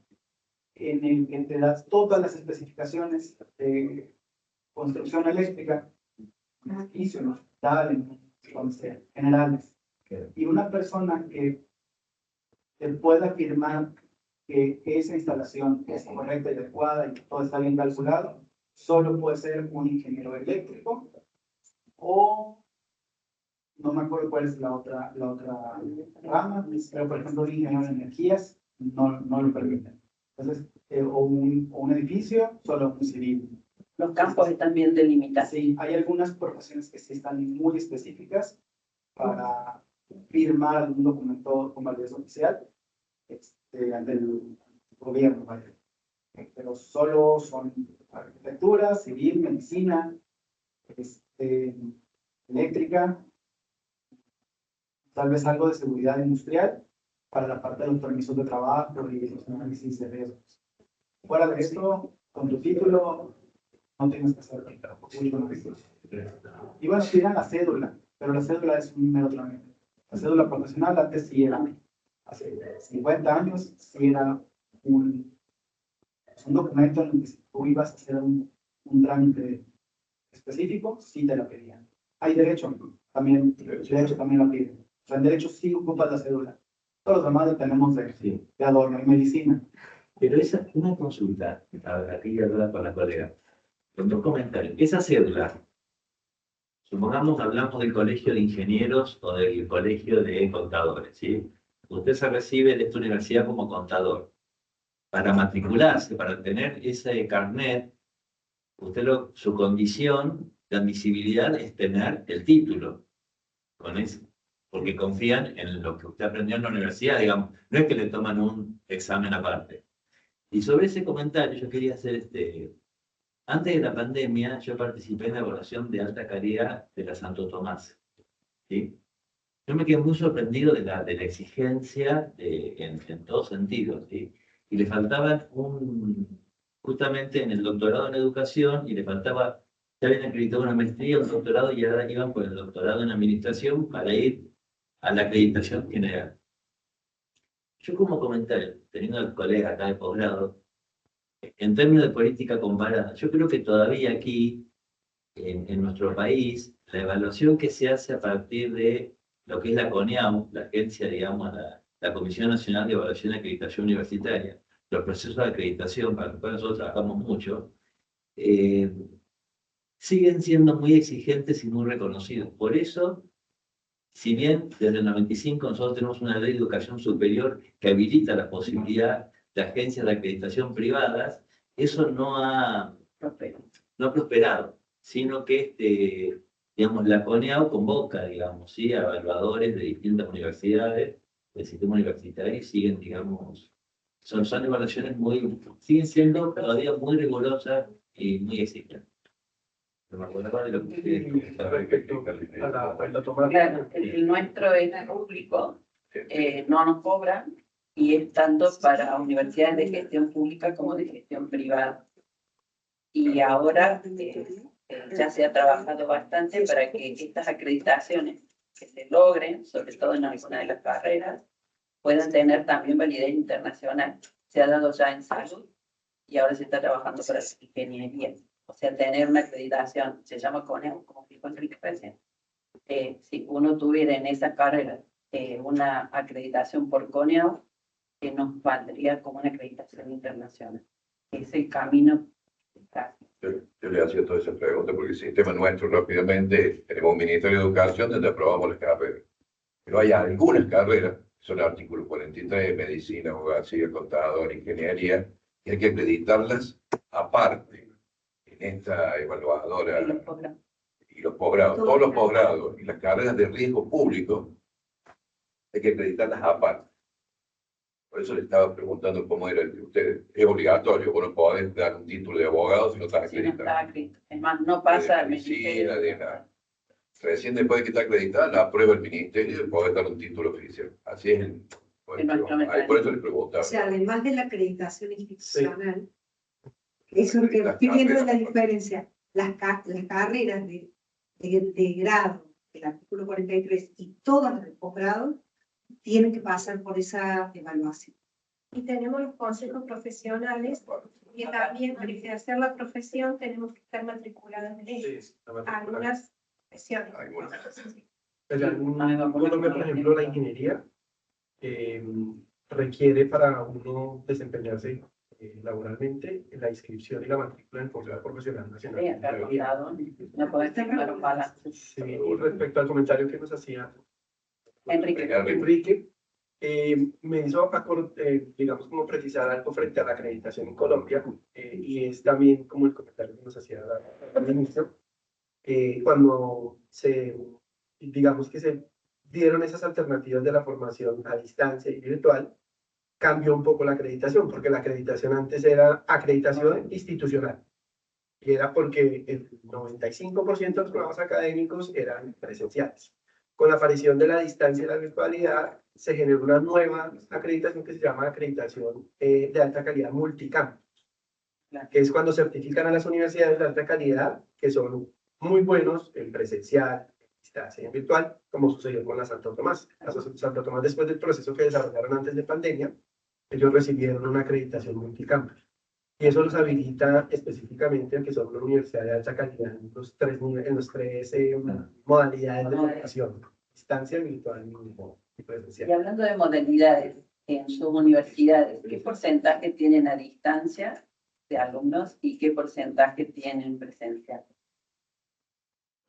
en el que te das todas las especificaciones de construcción eléctrica, en edificios, en hospitales, generales. Y una persona que te pueda afirmar que esa instalación es correcta y adecuada y que todo está bien calculado, solo puede ser un ingeniero eléctrico o no me acuerdo cuál es la otra rama, pero por ejemplo un ingeniero de energías no lo permiten. Entonces, o un edificio, solo un civil. Los campos están bien delimitados. Sí, hay algunas profesiones que sí están muy específicas para firmar algún documento con validez oficial ante el gobierno, ¿vale? Pero solo son arquitectura, civil, medicina, eléctrica, tal vez algo de seguridad industrial para la parte de los permisos de trabajo y los análisis de riesgos. Fuera de esto, con tu título, no tienes que hacer mucho más. Y bueno, tiran la cédula, pero la cédula es un mero trámite. La cédula profesional antes sí era, hace 50 años, sí era un documento en el que si tú ibas a hacer un trámite específico, sí te la pedían. Hay derecho también la piden. O sea, en derecho sí ocupas la cédula. Todos los demás la tenemos de adorno y medicina. Pero esa, una consulta, aquí hablaba con la colega, con dos comentarios. Esa cédula, supongamos hablamos del colegio de ingenieros o del colegio de contadores, ¿sí? Usted se recibe de esta universidad como contador. Para matricularse, para tener ese carnet, su condición de admisibilidad es tener el título con eso, porque confían en lo que usted aprendió en la universidad, digamos, no es que le toman un examen aparte. Y sobre ese comentario yo quería hacer antes de la pandemia yo participé en la evaluación de alta calidad de la Santo Tomás, ¿sí? Yo me quedé muy sorprendido de la exigencia en todos sentidos, ¿sí? Y le faltaban justamente en el doctorado en educación, y le faltaba, ya habían acreditado una maestría, un doctorado, y ahora iban por el doctorado en administración para ir a la acreditación general. Yo como comentario, teniendo al colega acá de posgrado, en términos de política comparada, yo creo que todavía aquí, en nuestro país, la evaluación que se hace a partir de lo que es la CONEAU, la agencia, digamos, la Comisión Nacional de Evaluación y Acreditación Universitaria, los procesos de acreditación para los cuales nosotros trabajamos mucho, siguen siendo muy exigentes y muy reconocidos. Por eso, si bien desde el 95 nosotros tenemos una ley de educación superior que habilita la posibilidad de agencias de acreditación privadas, eso no ha prosperado, sino que digamos, la CONEAU convoca, digamos, ¿sí?, a evaluadores de distintas universidades del sistema universitario y siguen, digamos, son evaluaciones siguen siendo todavía muy rigurosas y muy exigentes. No me acuerdo de lo que ustedes Claro, el nuestro es público, no nos cobran y es tanto para universidades de gestión pública como de gestión privada. Y ahora Ya se ha trabajado bastante para que estas acreditaciones que se logren, sobre todo en alguna de las carreras, puedan tener también validez internacional. Se ha dado ya en salud y ahora se está trabajando para la ingeniería. O sea, tener una acreditación, se llama CONEO, como dijo Enrique recién. Si uno tuviera en esa carrera una acreditación por CONEO, que nos valdría como una acreditación internacional. Es el camino. Yo le hacía toda esa pregunta porque el sistema nuestro rápidamente, tenemos un Ministerio de Educación donde aprobamos las carreras. Pero hay algunas carreras, son artículos 43, medicina, abogacía, contador, ingeniería, y hay que acreditarlas aparte en esta evaluadora. Y los posgrados, todos los posgrados y las carreras de riesgo público, hay que acreditarlas aparte. Por eso le estaba preguntando cómo era el de ustedes. Es obligatorio, vos no podés dar un título de abogado si no estás acreditado. Es más, no pasa de medicina, de nada. Recién después de que está acreditada, la aprueba el ministerio y podés dar un título oficial. Así es. Por eso le preguntaba. O sea, además de la acreditación institucional, eso es lo que estoy viendo es la diferencia. Las carreras de grado, el artículo 43 y todas las de posgrado, tienen que pasar por esa evaluación. Y tenemos los consejos profesionales, que también para ejercer la profesión tenemos que estar matriculados en ellos. Algunas profesiones. Por ejemplo, la ingeniería requiere para uno desempeñarse laboralmente la inscripción y la matrícula en el posgrado profesional nacional. Sí, respecto al comentario que nos hacía Enrique, me hizo, digamos, como precisar algo frente a la acreditación en Colombia, y es también como el comentario que nos hacía al inicio, cuando digamos que se dieron esas alternativas de la formación a distancia y virtual, cambió un poco la acreditación, porque la acreditación antes era acreditación institucional, y era porque el 95% de los programas académicos eran presenciales. Con la aparición de la distancia y la virtualidad, se generó una nueva acreditación que se llama acreditación de alta calidad multicampus, que es cuando certifican a las universidades de alta calidad, que son muy buenos en presencial, en distancia y en virtual, como sucedió con la Santo Tomás. La Santo Tomás, después del proceso que desarrollaron antes de pandemia, ellos recibieron una acreditación multicampus. Y eso los habilita específicamente a que son una universidad de alta calidad en los tres modalidades de formación: distancia, virtual y presencial. Y hablando de modalidades, en sus universidades, ¿qué porcentaje tienen a distancia de alumnos y qué porcentaje tienen presencial?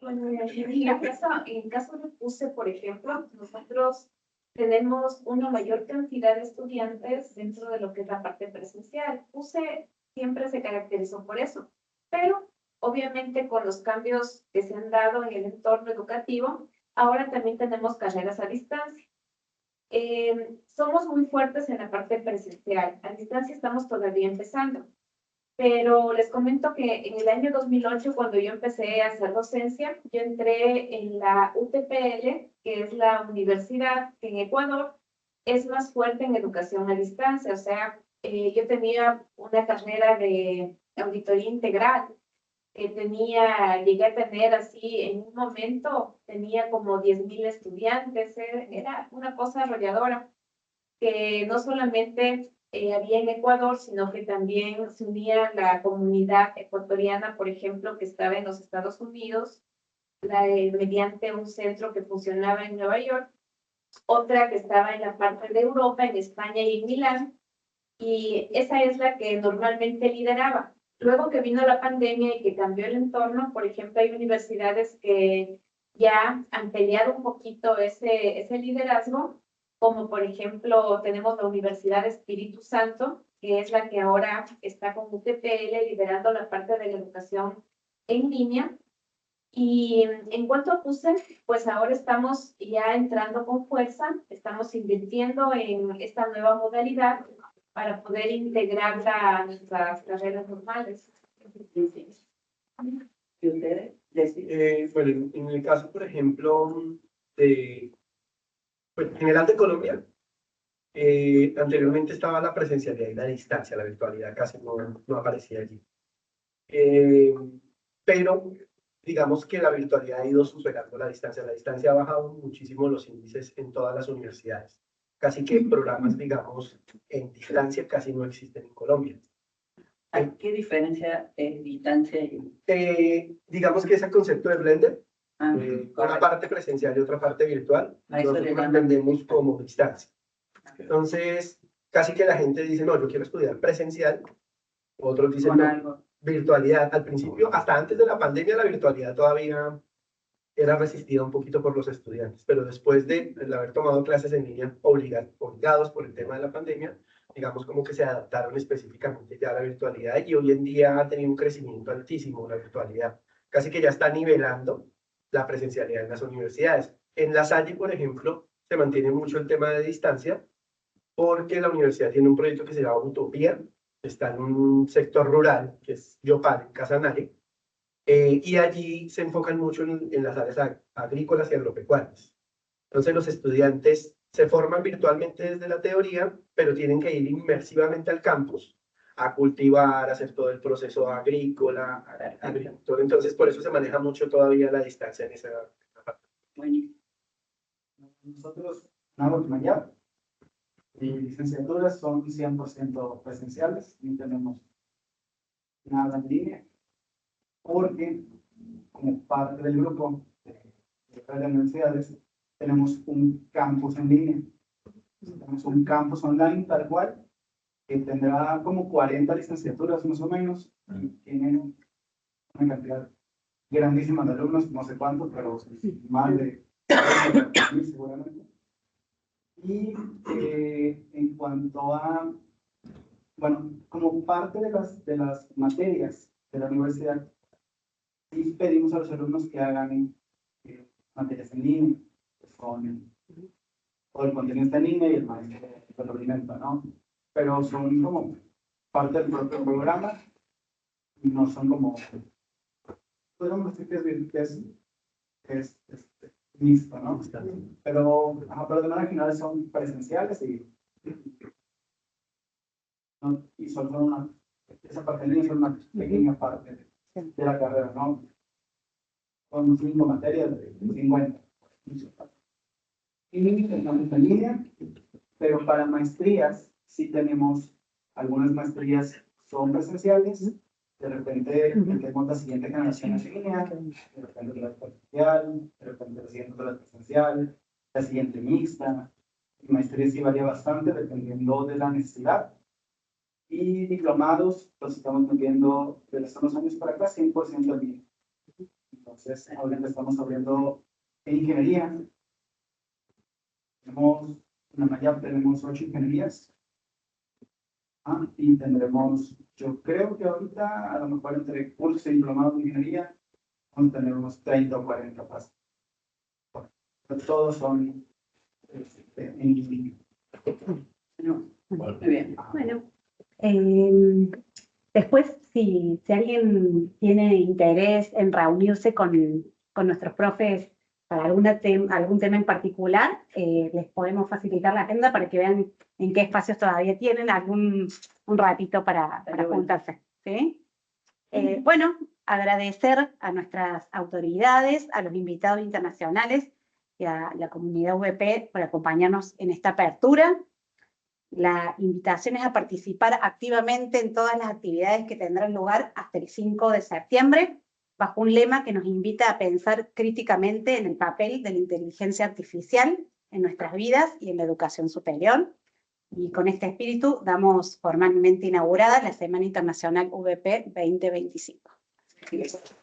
Bueno, en el caso de PUCE, por ejemplo, nosotros tenemos una mayor cantidad de estudiantes dentro de lo que es la parte presencial. PUCE siempre se caracterizó por eso, pero obviamente con los cambios que se han dado en el entorno educativo, ahora también tenemos carreras a distancia. Somos muy fuertes en la parte presencial, a distancia estamos todavía empezando, pero les comento que en el año 2008, cuando yo empecé a hacer docencia, yo entré en la UTPL, que es la universidad que en Ecuador es más fuerte en educación a distancia. O sea, yo tenía una carrera de auditoría integral, llegué a tener así, en un momento, tenía como 10,000 estudiantes, era una cosa arrolladora, que no solamente había en Ecuador, sino que también se unía la comunidad ecuatoriana, por ejemplo, que estaba en los Estados Unidos, mediante un centro que funcionaba en Nueva York, otra que estaba en la parte de Europa, en España y en Milán, y esa es la que normalmente lideraba. Luego que vino la pandemia y que cambió el entorno, por ejemplo, hay universidades que ya han peleado un poquito ese liderazgo, como por ejemplo tenemos la Universidad Espíritu Santo, que es la que ahora está con UTPL liderando la parte de la educación en línea. Y en cuanto a PUCE, pues ahora estamos ya entrando con fuerza, estamos invirtiendo en esta nueva modalidad para poder integrarla a nuestras carreras normales. ¿Y ustedes? Bueno, en el caso, por ejemplo, de general de Colombia, anteriormente estaba la presencialidad y la distancia, la virtualidad casi no aparecía allí. Pero digamos que la virtualidad ha ido superando la distancia. La distancia ha bajado muchísimo los índices en todas las universidades. Casi que programas, digamos, en distancia casi no existen en Colombia. ¿Qué diferencia es distancia y...? Digamos que ese concepto de Blender, Ah, una parte presencial y otra parte virtual, a eso le nosotros lo llaman entendemos como distancia. Entonces, casi que la gente dice, no, yo quiero estudiar presencial, otros dicen, con no, algo. virtualidad. Al principio, hasta antes de la pandemia, la virtualidad todavía era resistida un poquito por los estudiantes, pero después de haber tomado clases en línea obligados por el tema de la pandemia, digamos como que se adaptaron específicamente ya a la virtualidad y hoy en día ha tenido un crecimiento altísimo la virtualidad. Casi que ya está nivelando la presencialidad en las universidades. En La Salle, por ejemplo, se mantiene mucho el tema de distancia porque la universidad tiene un proyecto que se llama Utopía, está en un sector rural, que es Yopal, en Casanare, y allí se enfocan mucho en las áreas agrícolas y agropecuarias. Entonces los estudiantes se forman virtualmente desde la teoría, pero tienen que ir inmersivamente al campus a cultivar, a hacer todo el proceso agrícola, agricultor. Entonces por eso se maneja mucho todavía la distancia en esa parte. Buenísimo. Nosotros, Nahua Mayab, licenciaturas son 100% presenciales, no tenemos nada en línea, porque como parte del grupo de universidades tenemos un campus en línea. Tenemos un campus online tal cual, que tendrá como 40 licenciaturas más o menos, y tienen una cantidad grandísima de alumnos, no sé cuántos, pero más de 30.000 seguramente. Y en cuanto a, bueno, como parte de las materias de la universidad, sí pedimos a los alumnos que hagan materias en línea, con todo el contenido está en línea y el maestro lo alimenta, ¿no? Pero son como parte del propio programa, y no son como, podríamos decir que es mixto, ¿no? Pero de manera general son presenciales y solo son esa parte en línea es una pequeña parte de la carrera, ¿no? Son 5 materias de 50. Y estamos en línea, pero para maestrías sí tenemos algunas maestrías son presenciales, de repente tenemos la siguiente generación en línea, de repente la presencial, de repente la siguiente la presencial, la siguiente mixta. Y maestría sí varía bastante dependiendo de la necesidad. Y diplomados los estamos metiendo desde hace unos años para acá 100% en línea. Entonces, ahorita estamos abriendo en ingeniería. Tenemos 8 ingenierías. Y tendremos, yo creo que ahorita, a lo mejor entre cursos y diplomados de ingeniería, vamos a tener unos 30 o 40 pasos. Pero todos son en línea. Muy bien. Bueno, después, si alguien tiene interés en reunirse con nuestros profes para algún tema en particular, les podemos facilitar la agenda para que vean en qué espacios todavía tienen un ratito para juntarse. ¿Sí? Bueno, agradecer a nuestras autoridades, a los invitados internacionales y a la comunidad UVP por acompañarnos en esta apertura. La invitación es a participar activamente en todas las actividades que tendrán lugar hasta el 5 de septiembre, bajo un lema que nos invita a pensar críticamente en el papel de la inteligencia artificial en nuestras vidas y en la educación superior. Y con este espíritu damos formalmente inaugurada la Semana Internacional UVP 2025. Gracias.